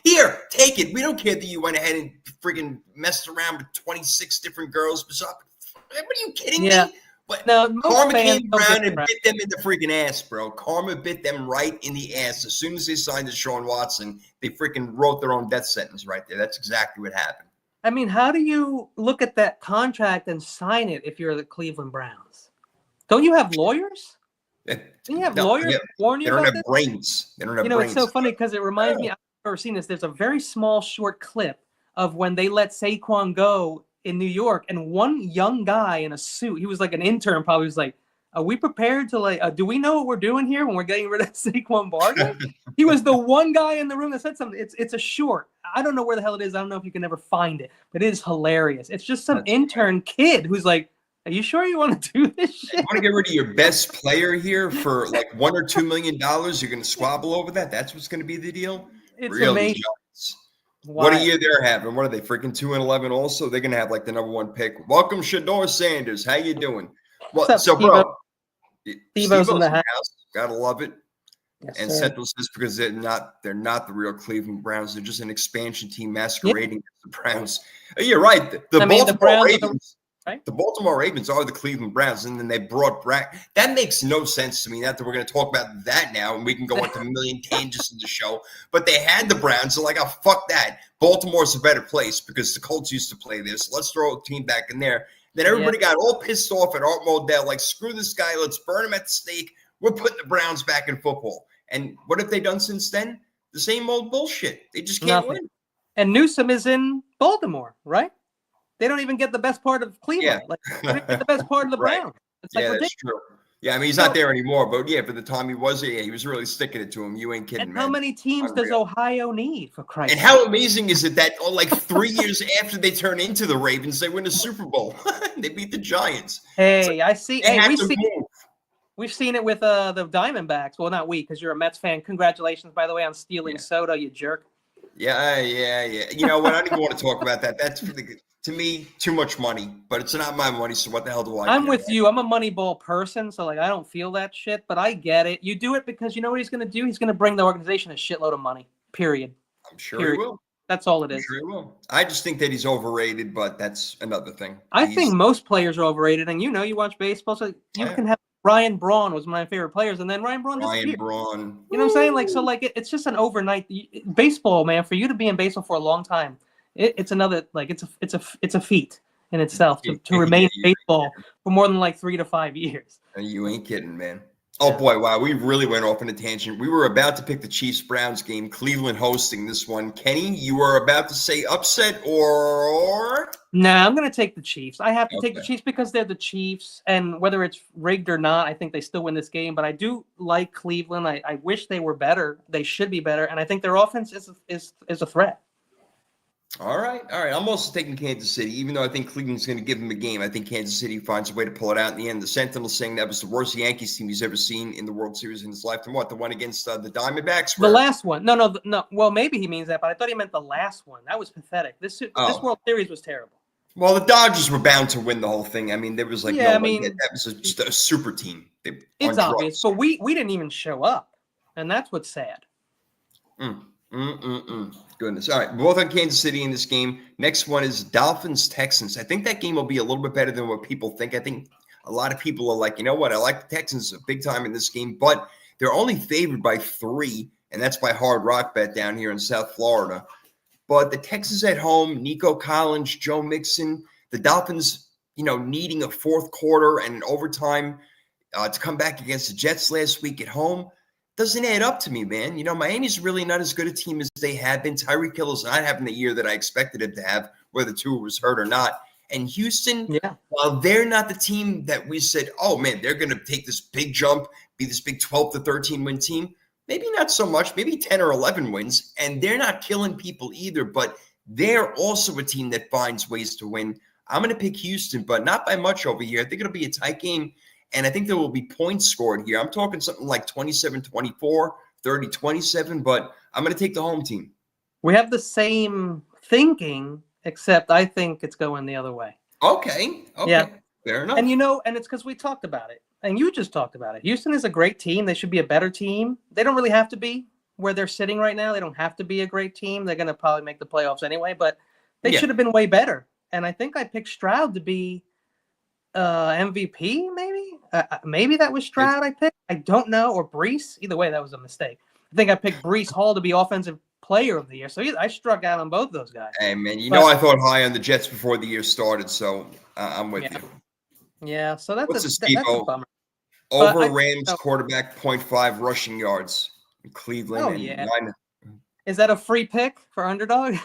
Here, take it. We don't care that you went ahead and freaking messed around with 26 different girls. What are you kidding me? But no, most karma fans came don't around get and bit them in the freaking ass, bro. Karma bit them right in the ass. As soon as they signed Deshaun Watson, they freaking wrote their own death sentence right there. That's exactly what happened. I mean, how do you look at that contract and sign it if you're the Cleveland Browns? Don't you have lawyers? Don't you have lawyers warn you They don't about have this? brains. They don't have brains. It's so funny because it reminds me, I've never seen this. There's a very small, short clip of when they let Saquon go in New York, and one young guy in a suit, he was like an intern, probably was like, are we prepared to do we know what we're doing here when we're getting rid of Saquon Barkley? He was the one guy in the room that said something. It's a short. I don't know where the hell it is. I don't know if you can ever find it, but it is hilarious. It's just some intern kid who's like, are you sure you want to do this shit? You want to get rid of your best player here for like $1 or $2 million? You're going to squabble over that? That's what's going to be the deal? It's really amazing. Giants. What a year they're having. What are they, freaking 2-11 also? They're going to have like the number 1 pick. Welcome, Shador Sanders. How you doing? Well, What's up, bro, Steve-O's in the house. Gotta love it. Yes, and sir. Central says because they're not the real Cleveland Browns. They're just an expansion team masquerading as the Browns. You're right. The Baltimore Ravens are the Cleveland Browns, and then they brought that makes no sense to me. Not that we're going to talk about that now, and we can go into a million tangents in the show. But they had the Browns. They're like, oh, fuck that. Baltimore's a better place because the Colts used to play there. So let's throw a team back in there. Then everybody got all pissed off at Art Modell, like, screw this guy. Let's burn him at the stake. We're putting the Browns back in football. And what have they done since then? The same old bullshit. They just can't win. And Newsom is in Baltimore, right? They don't even get the best part of Cleveland. Like, they don't get the best part of the Browns. It's like that's true. Yeah, I mean, he's not there anymore, but yeah, for the time he was there, he was really sticking it to him. You ain't kidding, and man. how many teams does Ohio need, for Christ's sake? And how amazing is it that, like 3 years after they turn into the Ravens, they win a Super Bowl? They beat the Giants. Hey, I see. Hey, we've seen it with the Diamondbacks. Well, not we, because you're a Mets fan. Congratulations, by the way, on stealing Soto, you jerk. Yeah. You know what? I don't even want to talk about that. That's to me too much money, but it's not my money. So what the hell do I? I'm with you. I'm a Moneyball person, so like I don't feel that shit, but I get it. You do it because you know what he's going to do. He's going to bring the organization a shitload of money. Period. I'm sure he will. That's all it is. I'm sure he will. I just think that he's overrated, but that's another thing. I think most players are overrated, and you watch baseball, so you can have. Ryan Braun was my favorite players, and then Ryan Braun disappeared. You know what I'm saying? Like, so like it's just an overnight baseball, man. For you to be in baseball for a long time, it's another like it's a feat in itself to remain in baseball for more than like 3 to 5 years. You ain't kidding, man. Oh boy, wow, we really went off on a tangent. We were about to pick the Chiefs-Browns game, Cleveland hosting this one. Kenny, you were about to say upset or? Nah, I'm going to take the Chiefs. I have to take the Chiefs because they're the Chiefs, and whether it's rigged or not, I think they still win this game. But I do like Cleveland. I wish they were better. They should be better, and I think their offense is a threat. All right. I'm also taking Kansas City, even though I think Cleveland's going to give them a game. I think Kansas City finds a way to pull it out in the end. The Sentinel saying that was the worst Yankees team he's ever seen in the World Series in his lifetime. What, the one against the Diamondbacks? The last one. No. Well, maybe he means that, but I thought he meant the last one. That was pathetic. This World Series was terrible. Well, the Dodgers were bound to win the whole thing. I mean, there was like that was just a super team. It's obvious, but we didn't even show up, and that's what's sad. Goodness. All right. Both on Kansas City in this game. Next one is Dolphins-Texans. I think that game will be a little bit better than what people think. I think a lot of people are like, you know what? I like the Texans big time in this game, but they're only favored by 3, and that's by Hard Rock Bet down here in South Florida. But the Texans at home, Nico Collins, Joe Mixon, the Dolphins, needing a fourth quarter and an overtime to come back against the Jets last week at home. Doesn't add up to me, man. Miami's really not as good a team as they have been. Tyreek Hill is not having the year that I expected him to have, whether Tua was hurt or not. And Houston, while they're not the team that we said, oh, man, they're going to take this big jump, be this big 12 to 13 win team, maybe not so much, maybe 10 or 11 wins. And they're not killing people either, but they're also a team that finds ways to win. I'm going to pick Houston, but not by much over here. I think it'll be a tight game. And I think there will be points scored here. I'm talking something like 27-24, 30-27, but I'm going to take the home team. We have the same thinking, except I think it's going the other way. Okay. Yeah. Fair enough. And and it's because we talked about it. And you just talked about it. Houston is a great team. They should be a better team. They don't really have to be where they're sitting right now. They don't have to be a great team. They're going to probably make the playoffs anyway, but they should have been way better. And I think I picked Stroud to be MVP, maybe? Maybe that was Stroud I picked. I don't know. Or Breece. Either way, that was a mistake. I think I picked Breece Hall to be Offensive Player of the Year. So I struck out on both those guys. Hey, man, I thought high on the Jets before the year started, so I'm with you. Yeah, so that's a bummer. Over Rams quarterback 0.5 rushing yards in Cleveland. Oh, yeah. Is that a free pick for underdog?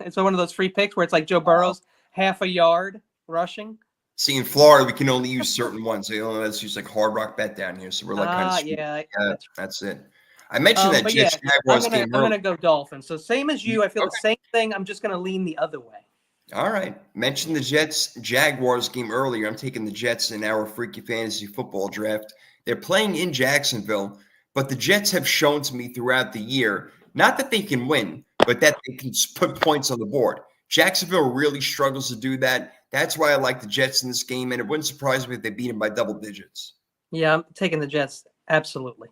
It's one of those free picks where it's like Joe Burrow's half a yard rushing. See, in Florida, we can only use certain ones. Let's use like Hard Rock Bet down here. So we're like kind of that's it. I mentioned that Jets Jaguars game. I'm going to go Dolphins. So same as you. I feel the same thing. I'm just going to lean the other way. All right. Mentioned the Jets Jaguars game earlier. I'm taking the Jets in our Freaky Fantasy Football Draft. They're playing in Jacksonville, but the Jets have shown to me throughout the year, not that they can win, but that they can put points on the board. Jacksonville really struggles to do that. That's why I like the Jets in this game, and it wouldn't surprise me if they beat them by double digits. Yeah, I'm taking the Jets. Absolutely.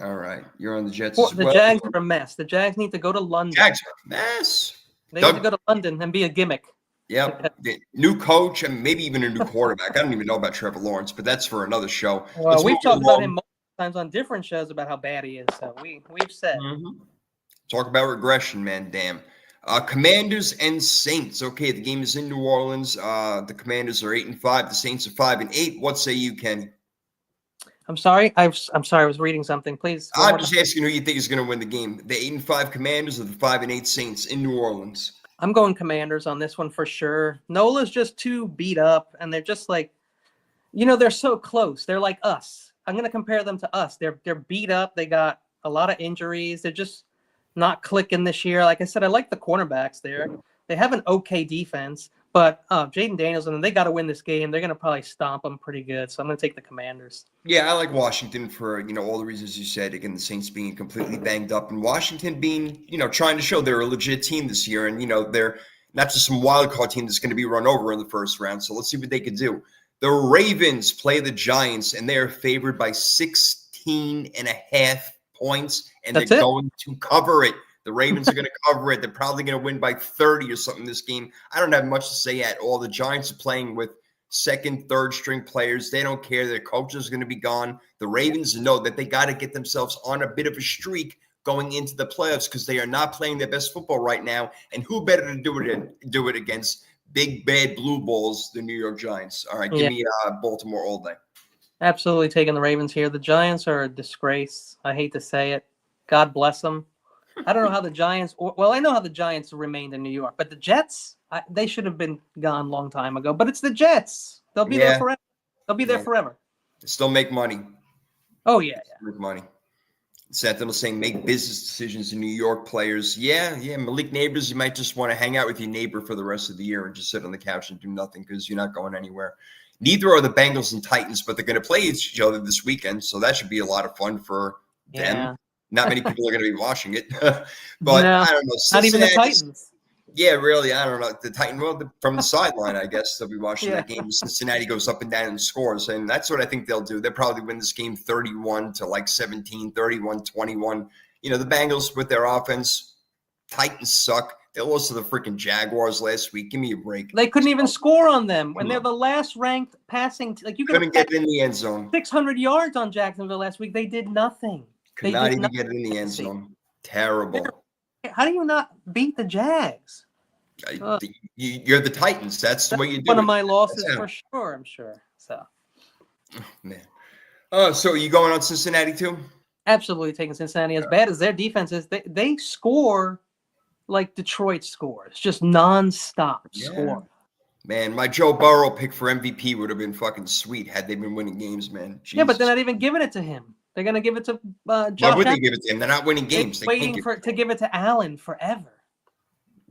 All right. You're on the Jets as well. The Jags are a mess. The Jags need to go to London. Jags are a mess. They need to go to London and be a gimmick. Yep. New coach and maybe even a new quarterback. I don't even know about Trevor Lawrence, but that's for another show. Well, we've talked about him multiple times on different shows about how bad he is. So we've said. Mm-hmm. Talk about regression, man. Damn. Commanders and Saints. Okay, the game is in New Orleans. The Commanders are 8-5. The Saints are 5-8. What say you, Kenny? I'm sorry. I'm sorry. I was reading something. Please. I'm just asking who you think is going to win the game. The 8-5 Commanders or the 5-8 Saints in New Orleans? I'm going Commanders on this one for sure. Nola's just too beat up, and they're just like, they're so close. They're like us. I'm going to compare them to us. They're beat up. They got a lot of injuries. They're just not clicking this year. Like I said, I like the cornerbacks there. They have an okay defense, but Jaden Daniels, and they got to win this game. They're going to probably stomp them pretty good. So I'm going to take the Commanders. Yeah, I like Washington for, all the reasons you said. Again, the Saints being completely banged up and Washington being, trying to show they're a legit team this year. And, they're not just some wild card team that's going to be run over in the first round. So let's see what they can do. The Ravens play the Giants, and they are favored by 16.5 points, and they're going to cover it. The Ravens are going to cover it. They're probably going to win by 30 or something this game. I don't have much to say at all. The Giants are playing with second, third string players. They don't care. Their coach is going to be gone. The Ravens know that they got to get themselves on a bit of a streak going into the playoffs because they are not playing their best football right now. And who better to do it against big, bad blue balls, the New York Giants? All right, give me Baltimore all day. Absolutely taking the Ravens here. The Giants are a disgrace. I hate to say it. God bless them. I don't know how the Giants – I know how the Giants remained in New York. But the Jets, they should have been gone a long time ago. But it's the Jets. They'll be there forever. They'll be there forever. They still make money. Oh, yeah. Make money. Sentinel saying make business decisions in New York players. Yeah. Malik Neighbors, you might just want to hang out with your neighbor for the rest of the year and just sit on the couch and do nothing because you're not going anywhere. Neither are the Bengals and Titans, but they're going to play each other this weekend. So that should be a lot of fun for them. Not many people are going to be watching it. But I don't know. Not even the Titans. Yeah, really. I don't know. The Titans, from the sideline, I guess they'll be watching that game. Cincinnati goes up and down and scores. And that's what I think they'll do. They'll probably win this game 31-17, 31-21. The Bengals with their offense, Titans suck. They lost to the freaking Jaguars last week. Give me a break. They couldn't even score on them when they're the last ranked passing. You couldn't get in the end zone. 600 yards on Jacksonville last week. They did nothing. Could not even get in the end zone. Terrible. How do you not beat the Jags? You're the Titans. That's the way you do it. One of my losses for sure, I'm sure. So, man. So are you going on Cincinnati too? Absolutely taking Cincinnati. As bad as their defense is, they score like Detroit scores. Just nonstop score. Man, my Joe Burrow pick for MVP would have been fucking sweet had they been winning games, man. Jesus. Yeah, but they're not even giving it to him. They're going to give it to Josh. Why would they give it to him? They're not winning games. They're waiting to give it to Allen forever.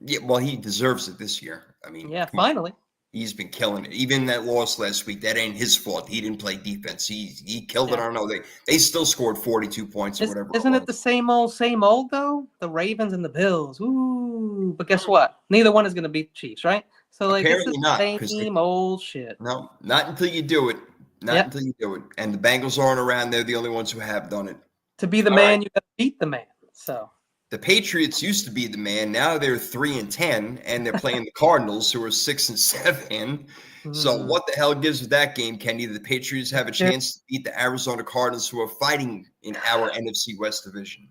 Yeah, well, he deserves it this year. I mean, finally. He's been killing it. Even that loss last week, that ain't his fault. He didn't play defense. He killed it. I don't know. They still scored 42 points or whatever. Isn't it the same old though? The Ravens and the Bills. Ooh, but guess what? Neither one is going to beat the Chiefs, right? So like, apparently not. Same old shit. No, not until you do it. Not until you do it. And the Bengals aren't around. They're the only ones who have done it. To be the man, you got to beat the man. So the Patriots used to be the man. Now they're 3-10, and they're playing the Cardinals, who are 6-7. So what the hell gives with that game, Kenny? The Patriots have a chance to beat the Arizona Cardinals, who are fighting in our NFC West division.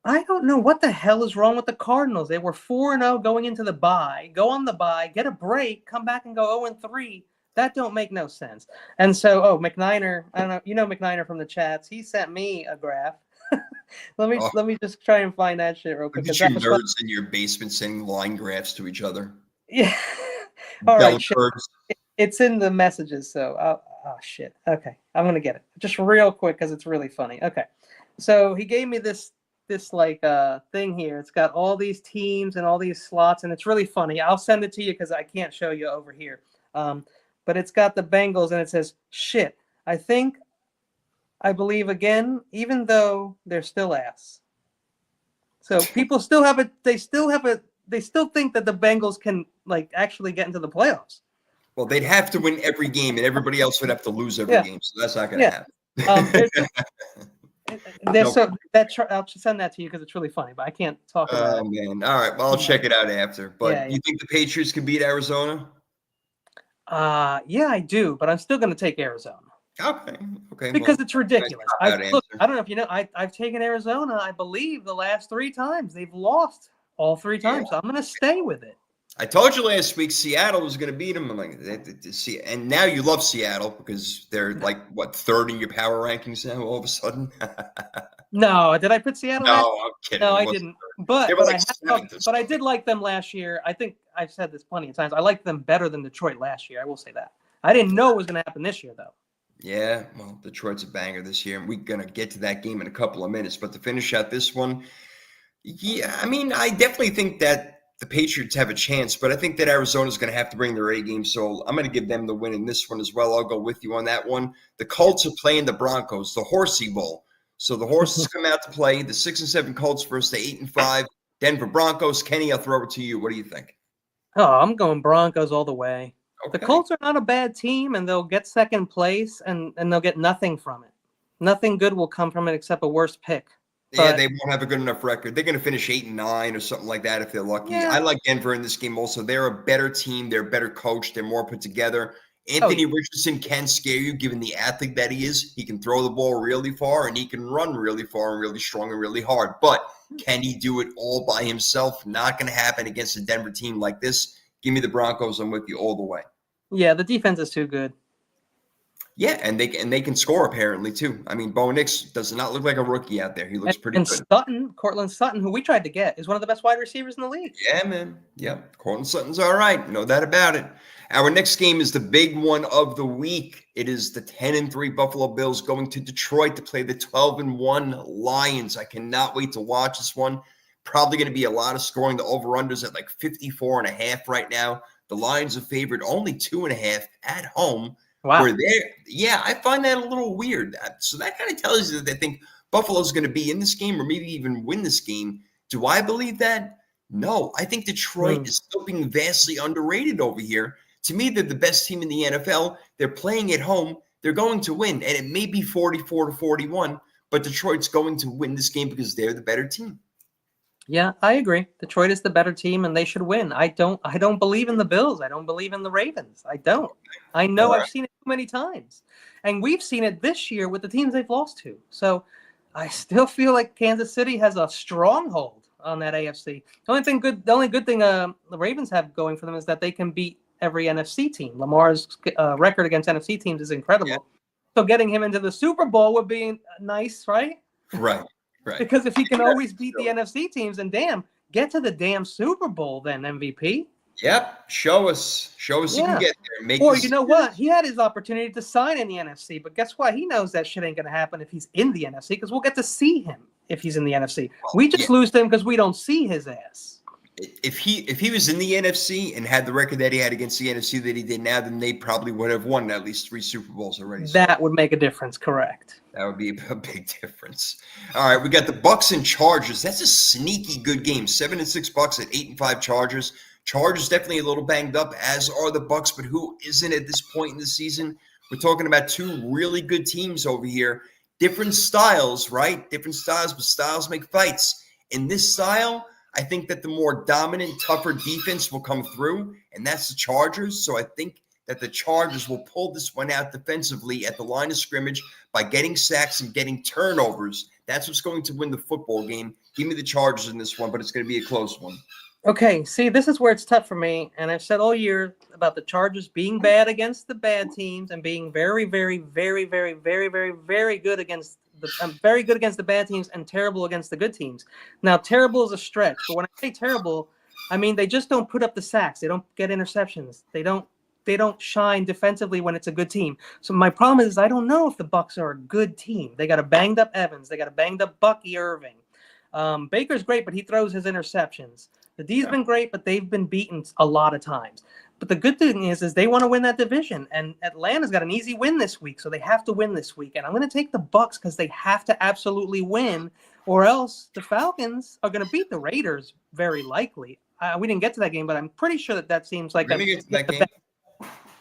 I don't know what the hell is wrong with the Cardinals. They were 4-0 going into the bye. Go on the bye, get a break, come back and go 0-3. That don't make no sense. And so, McNiner, I don't know, you know McNiner from the chats. He sent me a graph. Let me just try and find that shit real quick. Look at you nerds in your basement sending line graphs to each other. Yeah. All right. It's in the messages. So, oh shit. Okay, I'm gonna get it just real quick because it's really funny. Okay, so he gave me this like thing here. It's got all these teams and all these slots, and it's really funny. I'll send it to you because I can't show you over here. But it's got the Bengals, and it says, "Shit, I believe again, even though they're still ass." So people still have a. They still think that the Bengals can like actually get into the playoffs. Well, they'd have to win every game, and everybody else would have to lose every game. So that's not going to happen. I'll send that to you because it's really funny, but I can't talk about it. Oh, man. All right. Well, I'll check it out after. But you think the Patriots can beat Arizona? Yeah, I do, but I'm still going to take Arizona. Okay. Because it's ridiculous. I don't know if you know, I've taken Arizona, I believe, the last 3 times. They've lost all 3 times. So I'm going to stay with it. I told you last week Seattle was going to beat them. I'm like, and now you love Seattle because they're like, what, 3rd in your power rankings now all of a sudden? No, did I put Seattle? No, I'm kidding. No, I didn't. But I did like them last year. I think I've said this plenty of times. I liked them better than Detroit last year. I will say that. I didn't know it was going to happen this year, though. Yeah, well, Detroit's a banger this year, and we're going to get to that game in a couple of minutes. But to finish out this one, I mean, I definitely think that the Patriots have a chance, but I think that Arizona's going to have to bring their A game, so I'm going to give them the win in this one as well. I'll go with you on that one. The Colts are playing the Broncos, the Horsey Bowl. So the horses come out to play, the 6-7 Colts versus the 8-5 Denver Broncos. Kenny, I'll throw it to you. What do you think? Oh, I'm going Broncos all the way. Okay. The Colts are not a bad team, and they'll get 2nd place, and they'll get nothing from it. Nothing good will come from it except a worse pick. Yeah, they won't have a good enough record. They're going to finish 8-9 or something like that if they're lucky. Yeah. I like Denver in this game also. They're a better team. They're better coached. They're more put together. Anthony Richardson can scare you given the athlete that he is. He can throw the ball really far, and he can run really far and really strong and really hard. But can he do it all by himself? Not going to happen against a Denver team like this. Give me the Broncos. I'm with you all the way. Yeah, the defense is too good. Yeah, and they can score apparently too. I mean, Bo Nix does not look like a rookie out there. He looks pretty good. Cortland Sutton, who we tried to get, is one of the best wide receivers in the league. Yeah, man. Yeah, Cortland Sutton's all right. No doubt about it. Our next game is the big one of the week. It is the 10-3 Buffalo Bills going to Detroit to play the 12-1 Lions. I cannot wait to watch this one. Probably going to be a lot of scoring. The over-unders at like 54.5 right now. The Lions are favored only 2.5 at home. Wow. Yeah, I find that a little weird. So that kind of tells you that they think Buffalo's going to be in this game or maybe even win this game. Do I believe that? No. I think Detroit is still being vastly underrated over here. To me, they're the best team in the NFL. They're playing at home. They're going to win. And it may be 44-41, but Detroit's going to win this game because they're the better team. Yeah, I agree. Detroit is the better team, and they should win. I don't believe in the Bills. I don't believe in the Ravens. I don't. I know I've seen it too many times. And we've seen it this year with the teams they've lost to. So I still feel like Kansas City has a stronghold on that AFC. The only good thing the Ravens have going for them is that they can beat every NFC team. Lamar's record against NFC teams is incredible. Yeah. So getting him into the Super Bowl would be nice, right? Right. Right. Because if he can always beat the NFC teams, then get to the damn Super Bowl then, MVP. Yep. Show us you can get there. You know what? He had his opportunity to sign in the NFC, but guess what? He knows that shit ain't going to happen if he's in the NFC because we'll get to see him if he's in the NFC. We just lose to him because we don't see his ass. If he was in the NFC and had the record that he had against the NFC that he did now, then they probably would have won at least 3 Super Bowls already. That would make a difference, correct? That would be a big difference. All right, we got the Bucks and Chargers. That's a sneaky good game. 7-6 Bucks at 8-5 Chargers. Chargers definitely a little banged up, as are the Bucks, but who isn't at this point in the season? We're talking about 2 really good teams over here. Different styles, right? Different styles, but styles make fights. In this style, I think that the more dominant, tougher defense will come through, and that's the Chargers. So I think that the Chargers will pull this one out defensively at the line of scrimmage by getting sacks and getting turnovers. That's what's going to win the football game. Give me the Chargers in this one, but it's going to be a close one. Okay, see, this is where it's tough for me, and I've said all year about the Chargers being bad against the bad teams and being very, very, very, very, very, very, very good against the bad teams and terrible against the good teams. Now, terrible is a stretch, but when I say terrible, I mean they just don't put up the sacks. They don't get interceptions. They don't shine defensively when it's a good team. So my problem is I don't know if the Bucs are a good team. They got a banged up Evans. They got a banged up Bucky Irving. Baker's great, but he throws his interceptions. The D's been great, but they've been beaten a lot of times. But the good thing is they want to win that division, and Atlanta's got an easy win this week, so they have to win this week. And I'm going to take the Bucs because they have to absolutely win, or else the Falcons are going to beat the Raiders very likely. We didn't get to that game, but I'm pretty sure that seems like that game.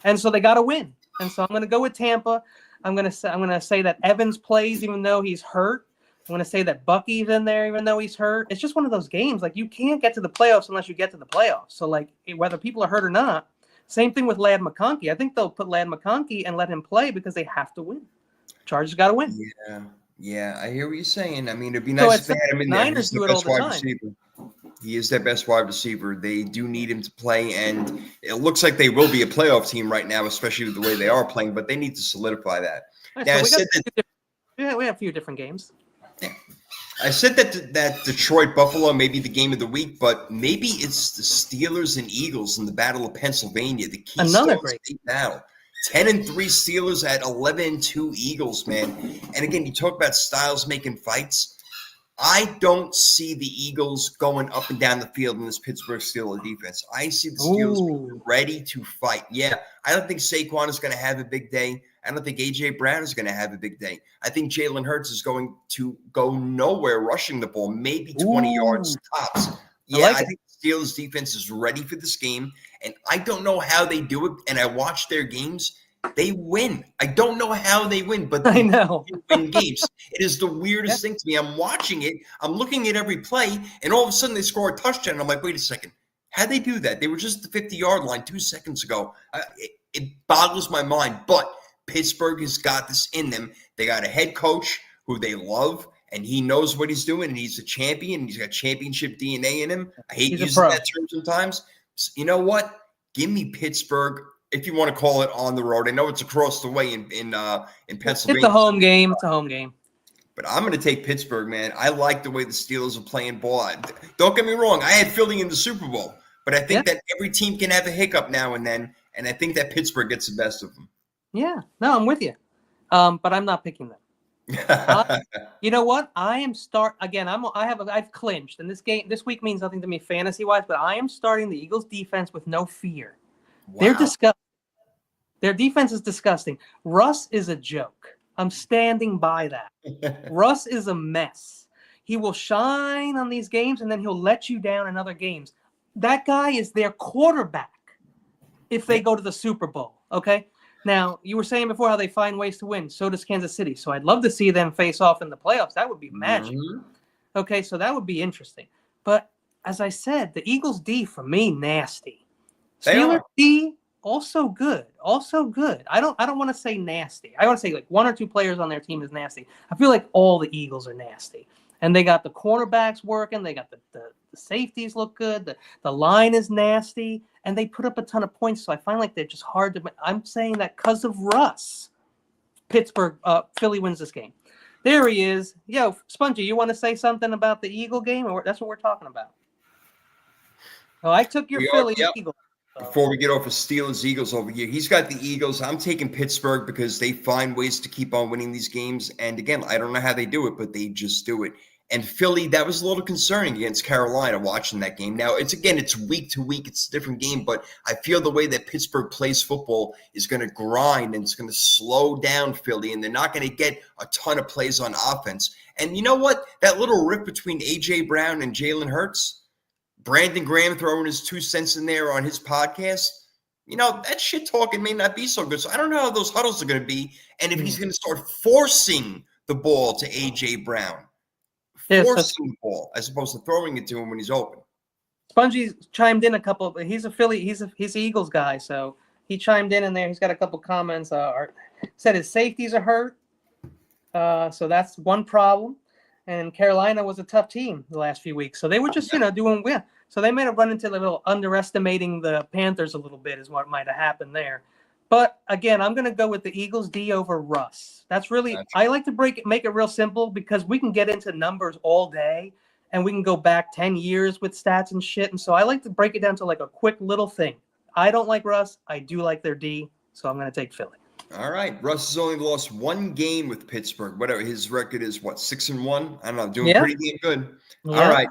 And so they got to win. And so I'm going to go with Tampa. I'm going to say that Evans plays even though he's hurt. I'm going to say that Bucky's in there even though he's hurt. It's just one of those games. Like, you can't get to the playoffs unless you get to the playoffs. So, like, whether people are hurt or not, same thing with Ladd McConkey. I think they'll put Ladd McConkey and let him play because they have to win. Chargers got to win. Yeah, I hear what you're saying. I mean, it'd be nice if they had him in there. Niners do it all the time. He is their best wide receiver. They do need him to play, and it looks like they will be a playoff team right now, especially with the way they are playing, but they need to solidify that. Right, now, so we have a few different games. Yeah. I said that Detroit Buffalo may be the game of the week, but maybe it's the Steelers and Eagles in the Battle of Pennsylvania. The Keystone Another great State battle. 10-3 Steelers at 11-2 Eagles, man. And again, you talk about styles making fights. I don't see the Eagles going up and down the field in this Pittsburgh Steelers defense. I see the Steelers ready to fight. Yeah, I don't think Saquon is going to have a big day. I don't think A.J. Brown is going to have a big day. I think Jalen Hurts is going to go nowhere rushing the ball, maybe 20 yards tops. Yeah, I think the Steelers defense is ready for this game, and I don't know how they do it, and I watch their games. They win. I don't know how they win, but I know. win games. It is the weirdest thing to me. I'm watching it. I'm looking at every play, and all of a sudden they score a touchdown. And I'm like, wait a second. How'd they do that? They were just at the 50-yard line 2 seconds ago. It boggles my mind, but Pittsburgh has got this in them. They got a head coach who they love, and he knows what he's doing, and he's a champion, and he's got championship DNA in him. I hate using that term sometimes. So, you know what? Give me Pittsburgh, if you want to call it on the road. I know it's across the way in Pennsylvania. It's a home game. It's a home game. But I'm going to take Pittsburgh, man. I like the way the Steelers are playing ball. Don't get me wrong. I had Philly in the Super Bowl, but I think that every team can have a hiccup now and then, and I think that Pittsburgh gets the best of them. Yeah, no, I'm with you, but I'm not picking them. You know what? I've clinched, and this week means nothing to me fantasy wise, but I am starting the Eagles defense with no fear. Wow. They're disgusting. Their defense is disgusting. Russ is a joke. I'm standing by that. Russ is a mess. He will shine on these games, and then he'll let you down in other games. That guy is their quarterback if they go to the Super Bowl, okay? Now, you were saying before how they find ways to win. So does Kansas City. So I'd love to see them face off in the playoffs. That would be magic. Mm-hmm. Okay, so that would be interesting. But as I said, the Eagles D, for me, nasty. Steelers D, also good. Also good. I don't want to say nasty. I want to say like 1 or 2 players on their team is nasty. I feel like all the Eagles are nasty. And they got the cornerbacks working. They got the safeties look good. The line is nasty. And they put up a ton of points. So I find like they're just hard to – I'm saying that because of Russ, Philly wins this game. There he is. Yo, Spongy, you want to say something about the Eagle game? Or that's what we're talking about. Oh, I took your Philly Eagles. Before we get off of Steelers Eagles over here, he's got the Eagles. I'm taking Pittsburgh because they find ways to keep on winning these games. And again, I don't know how they do it, but they just do it. And Philly, that was a little concerning against Carolina watching that game. Now, it's week to week. It's a different game, but I feel the way that Pittsburgh plays football is going to grind and it's going to slow down Philly, and they're not going to get a ton of plays on offense. And you know what? That little rift between A.J. Brown and Jalen Hurts, Brandon Graham throwing his 2 cents in there on his podcast, that shit talking may not be so good. So I don't know how those huddles are going to be and if he's going to start forcing the ball to A.J. Brown. Forcing the ball as opposed to throwing it to him when he's open. Spongy's chimed in a couple. He's a Philly. He's an Eagles guy, so he chimed in there. He's got a couple comments. Said his safeties are hurt, so that's one problem. And Carolina was a tough team the last few weeks, so they were just doing well. So they may have run into a little underestimating the Panthers a little bit is what might have happened there. But again, I'm going to go with the Eagles D over Russ. That's really I like to make it real simple because we can get into numbers all day and we can go back 10 years with stats and shit. And so I like to break it down to like a quick little thing. I don't like Russ. I do like their D, so I'm going to take Philly. All right. Russ has only lost 1 game with Pittsburgh. Whatever his record is, 6-1? I don't know. Doing pretty damn good. Yeah. All right.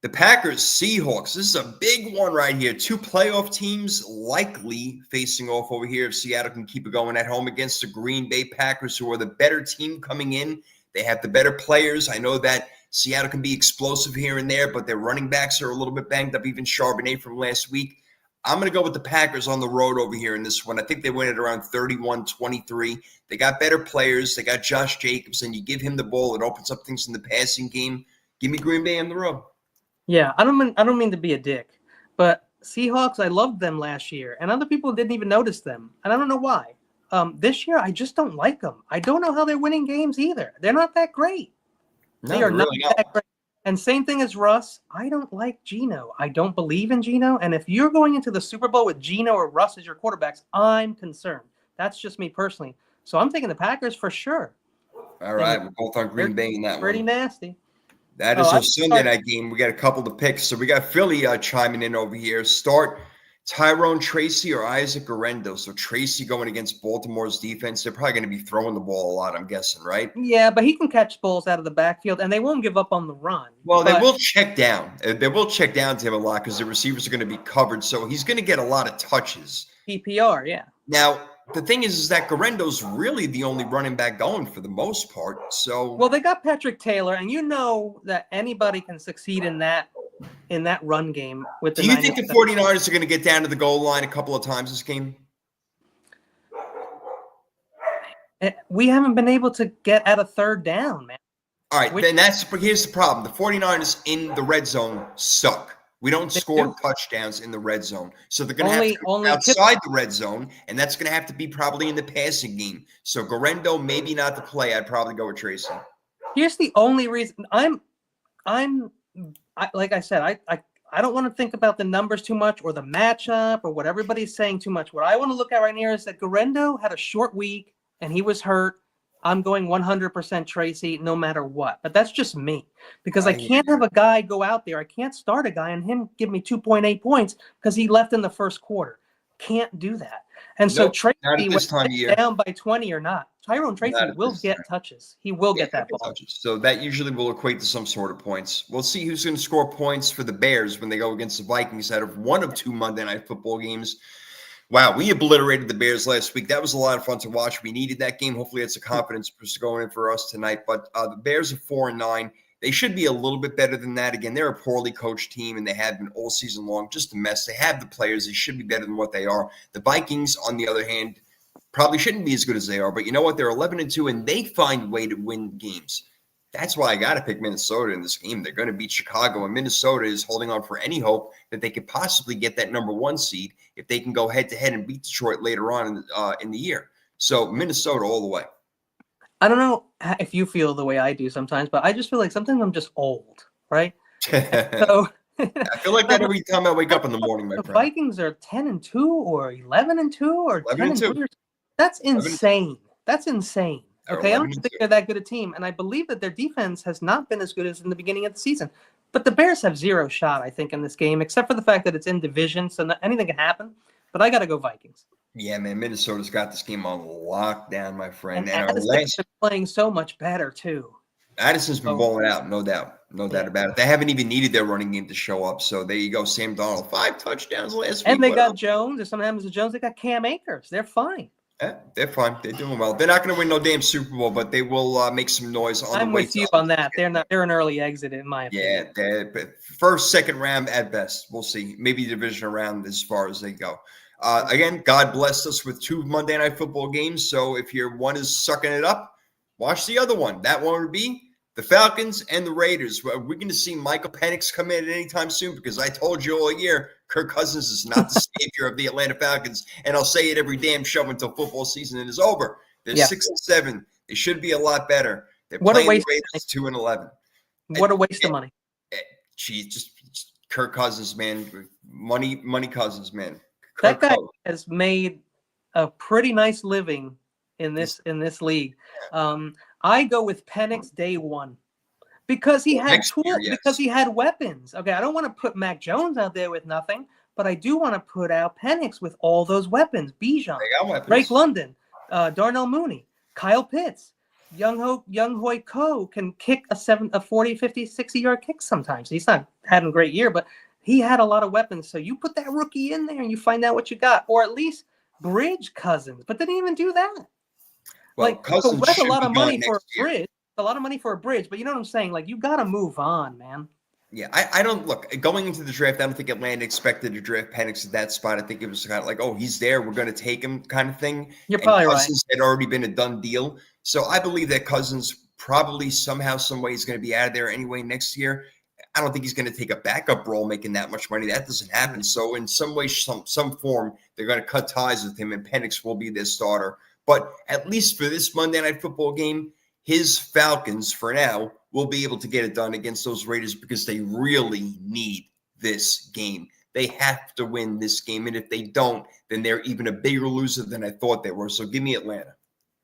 The Packers, Seahawks. This is a big one right here. 2 playoff teams likely facing off over here if Seattle can keep it going at home against the Green Bay Packers, who are the better team coming in. They have the better players. I know that Seattle can be explosive here and there, but their running backs are a little bit banged up, even Charbonnet from last week. I'm going to go with the Packers on the road over here in this one. I think they win it around 31-23. They got better players. They got Josh Jacobs, and you give him the ball, it opens up things in the passing game. Give me Green Bay on the road. Yeah, I don't mean to be a dick, but Seahawks, I loved them last year, and other people didn't even notice them, and I don't know why. This year, I just don't like them. I don't know how they're winning games either. They're not that great. No, they are really not that great. And same thing as Russ. I don't like Geno. I don't believe in Geno, and if you're going into the Super Bowl with Geno or Russ as your quarterbacks, I'm concerned. That's just me personally. So I'm taking the Packers for sure. All right, we're both on Green Bay in that pretty one. Pretty nasty. That is our Sunday night game. We got a couple to pick. So we got Philly chiming in over here. Start Tyrone Tracy or Isaac Guerendo. So Tracy going against Baltimore's defense. They're probably going to be throwing the ball a lot, I'm guessing, right? Yeah, but he can catch balls out of the backfield, and they won't give up on the run. Well, they will check down. They will check down to him a lot because the receivers are going to be covered. So he's going to get a lot of touches. PPR, yeah. Now, the thing is that Guerendo's really the only running back going for the most part. So well, they got Patrick Taylor, and you know that anybody can succeed in that run game with the. Do you think the 49ers are going to get down to the goal line a couple of times this game? We haven't been able to get at a third down, man. All right, then here's the problem. The 49ers in the red zone suck. We don't score touchdowns in the red zone. So they're going to have to go outside the red zone, and that's going to have to be probably in the passing game. So Guerendo, maybe not the play. I'd probably go with Tracy. Here's the only reason like I said, I don't want to think about the numbers too much or the matchup or what everybody's saying too much. What I want to look at right here is that Guerendo had a short week and he was hurt. I'm going 100% Tracy no matter what. But that's just me because I can't have a guy go out there. I can't start a guy and him give me 2.8 points because he left in the first quarter. Can't do that. And so Tracy, whether down by 20 or not, Tyrone Tracy will get touches. He will get that ball. Touches. So that usually will equate to some sort of points. We'll see who's going to score points for the Bears when they go against the Vikings out of one of 2 Monday Night Football games. Wow, we obliterated the Bears last week. That was a lot of fun to watch. We needed that game. Hopefully it's a confidence boost going in for us tonight. But the Bears are 4-9. They should be a little bit better than that. Again, they're a poorly coached team, and they have been all season long. Just a mess. They have the players. They should be better than what they are. The Vikings, on the other hand, probably shouldn't be as good as they are. But you know what? They're 11-2, and they find a way to win games. That's why I got to pick Minnesota in this game. They're going to beat Chicago, and Minnesota is holding on for any hope that they could possibly get that number 1 seed if they can go head-to-head and beat Detroit later on in the year. So Minnesota all the way. I don't know if you feel the way I do sometimes, but I just feel like sometimes I'm just old, right? So I feel like that every time I wake up in the morning, my friend. The Vikings are 10-2 or 11-2 or 10-2. That's insane. That's insane. Okay, I don't think they're that good a team, and I believe that their defense has not been as good as in the beginning of the season. But the Bears have zero shot, I think, in this game, except for the fact that it's in division, so anything can happen. But I got to go Vikings. Yeah, man, Minnesota's got this game on lockdown, my friend. And they're playing so much better, too. Addison's been So, balling out, no doubt. No doubt about it. They haven't even needed their running game to show up. So there you go. Sam Darnold, 5 touchdowns last week. and they got Jones. If something happens to Jones, they got Cam Akers. They're fine. Yeah, they're fine. They're doing well. They're not going to win no damn Super Bowl, but they will make some noise on I'm the way. I'm with you on that. They're an early exit in my opinion. Yeah, they're first, second round at best. We'll see. Maybe division round as far as they go. Again, God blessed us with 2 Monday Night Football games. So if your one is sucking it up, watch the other one. That one would be the Falcons and the Raiders. We're going to see Michael Penix come in anytime soon because I told you all year Kirk Cousins is not the savior of the Atlanta Falcons. And I'll say it every damn show until football season is over. They're 6-7. They should be a lot better. They're playing the Raiders 2-11. What a waste of money. Geez, just Kirk Cousins, man. Money Cousins, man. That guy has made a pretty nice living in this league. I go with Penix day one because he had because he had weapons. Okay, I don't want to put Mac Jones out there with nothing, but I do want to put out Penix with all those weapons. Bijan, Drake London, Darnell Mooney, Kyle Pitts, Young Hoi Ko can kick a 40, 50, 60-yard kick sometimes. He's not having a great year, but he had a lot of weapons. So you put that rookie in there and you find out what you got, or at least bridge Cousins, but they didn't even do that. Well, like, that's a lot of money for a bridge. A lot of money for a bridge, but you know what I'm saying? Like, you got to move on, man. Yeah, I don't look going into the draft. I don't think Atlanta expected to draft Penix at that spot. I think it was kind of like, oh, he's there, we're going to take him, kind of thing. You're probably right. Cousins had already been a done deal, so I believe that Cousins probably somehow, some way is going to be out of there anyway next year. I don't think he's going to take a backup role making that much money. That doesn't happen. So in some way, some form, they're going to cut ties with him, and Penix will be their starter. But at least for this Monday Night Football game, his Falcons, for now, will be able to get it done against those Raiders because they really need this game. They have to win this game. And if they don't, then they're even a bigger loser than I thought they were. So give me Atlanta.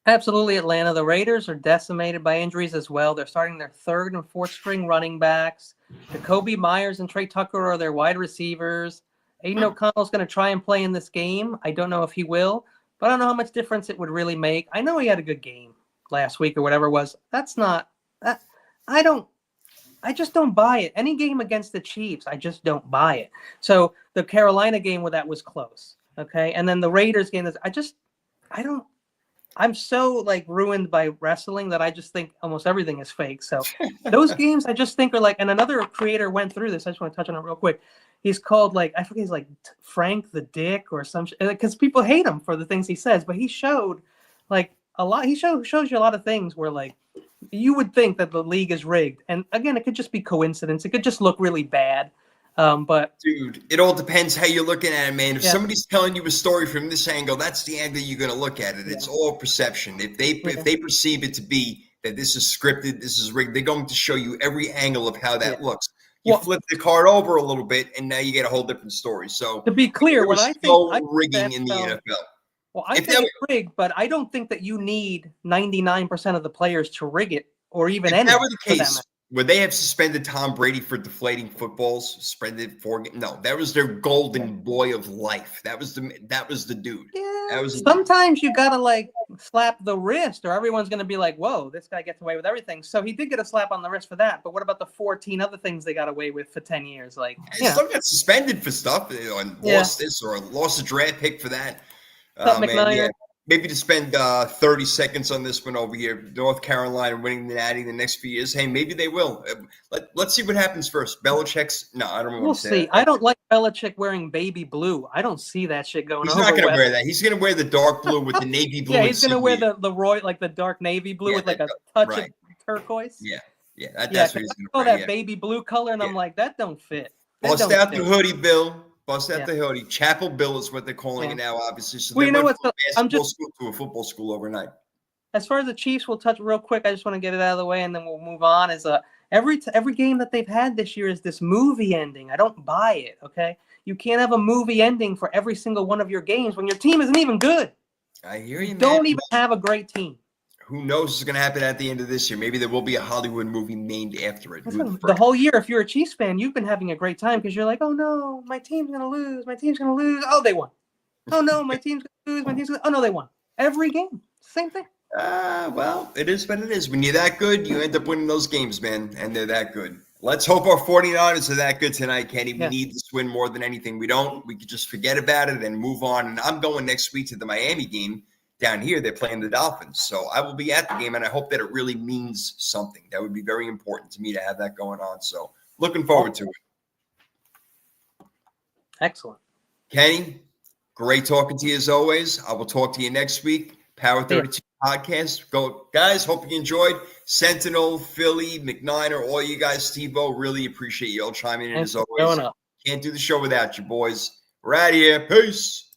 Absolutely, Atlanta. The Raiders are decimated by injuries as well. They're starting their 3rd and 4th string running backs. Jacoby Myers and Trey Tucker are their wide receivers. Aiden O'Connell's going to try and play in this game. I don't know if he will, but I don't know how much difference it would really make. I know he had a good game last week or whatever it was. That's not that. I just don't buy it. Any game against the Chiefs, I just don't buy it. So the Carolina game where that was close. Okay. And then the Raiders game, I'm so like ruined by wrestling that I just think almost everything is fake. So those games I just think are like, and another creator went through this. I just want to touch on it real quick. He's called like, I forget, he's like Frank the Dick or some, because people hate him for the things he says, but he showed like a lot. He shows you a lot of things where like, you would think that the league is rigged. And again, it could just be coincidence. It could just look really bad. But dude, it all depends how you're looking at it, man. If somebody's telling you a story from this angle, that's the angle you're going to look at it. It's all perception. If they perceive it to be that this is scripted, this is rigged, they're going to show you every angle of how that looks. You flip the card over a little bit, and now you get a whole different story. So to be clear, when I think rigging in the NFL. Well, I think it's rigged, but I don't think that you need 99% of the players to rig it, or even any. If that were the case, would they have suspended Tom Brady for deflating footballs? Suspended for no, that was their golden boy of life. That was the dude. Yeah. Sometimes you gotta like slap the wrist, or everyone's gonna be like, "Whoa, this guy gets away with everything." So he did get a slap on the wrist for that. But what about the 14 other things they got away with for 10 years? Like, he still got suspended for stuff and lost this or lost a draft pick for that. Maybe to spend 30 seconds on this one over here, North Carolina winning the Natty the next few years. Hey, maybe they will. Let's see what happens first. Belichick's no, I don't know. We'll see. I don't like Belichick wearing baby blue. I don't see that shit going on. He's not going to wear that. He's going to wear the dark blue with the navy blue. Yeah, he's going to wear the Roy, like the dark navy blue with like a touch of turquoise. Yeah, that's what he's going to wear. That baby blue color, and I'm like, that don't fit. Bust out the hoodie, Bill. Bust out the hoodie. Chapel Bill is what they're calling it now, obviously. So you know what? I'm just school to a football school overnight. As far as the Chiefs, we'll touch real quick. I just want to get it out of the way, and then we'll move on. Every game that they've had this year is this movie ending. I don't buy it. Okay, you can't have a movie ending for every single one of your games when your team isn't even good. I hear you, man. Don't even have a great team. Who knows what's going to happen at the end of this year? Maybe there will be a Hollywood movie named after it. The whole year, if you're a Chiefs fan, you've been having a great time because you're like, oh, no, my team's going to lose. My team's going to lose. Oh, they won. Oh, no, my team's going to lose. My team's going to – oh, no, they won. Every game. Same thing. Well, it is what it is. When you're that good, you end up winning those games, man, and they're that good. Let's hope our 49ers are that good tonight, Kenny. We need this win more than anything. We don't. We could just forget about it and move on. And I'm going next week to the Miami game down here. They're playing the Dolphins. So I will be at the game, and I hope that it really means something. That would be very important to me to have that going on. So looking forward to it. Excellent. Kenny, great talking to you as always. I will talk to you next week. Power 32 podcast. Go, guys. Hope you enjoyed. Sentinel, Philly, McNiner, all you guys, Steve-O, really appreciate you all chiming in as always. Can't do the show without you, boys. We're out of here. Peace.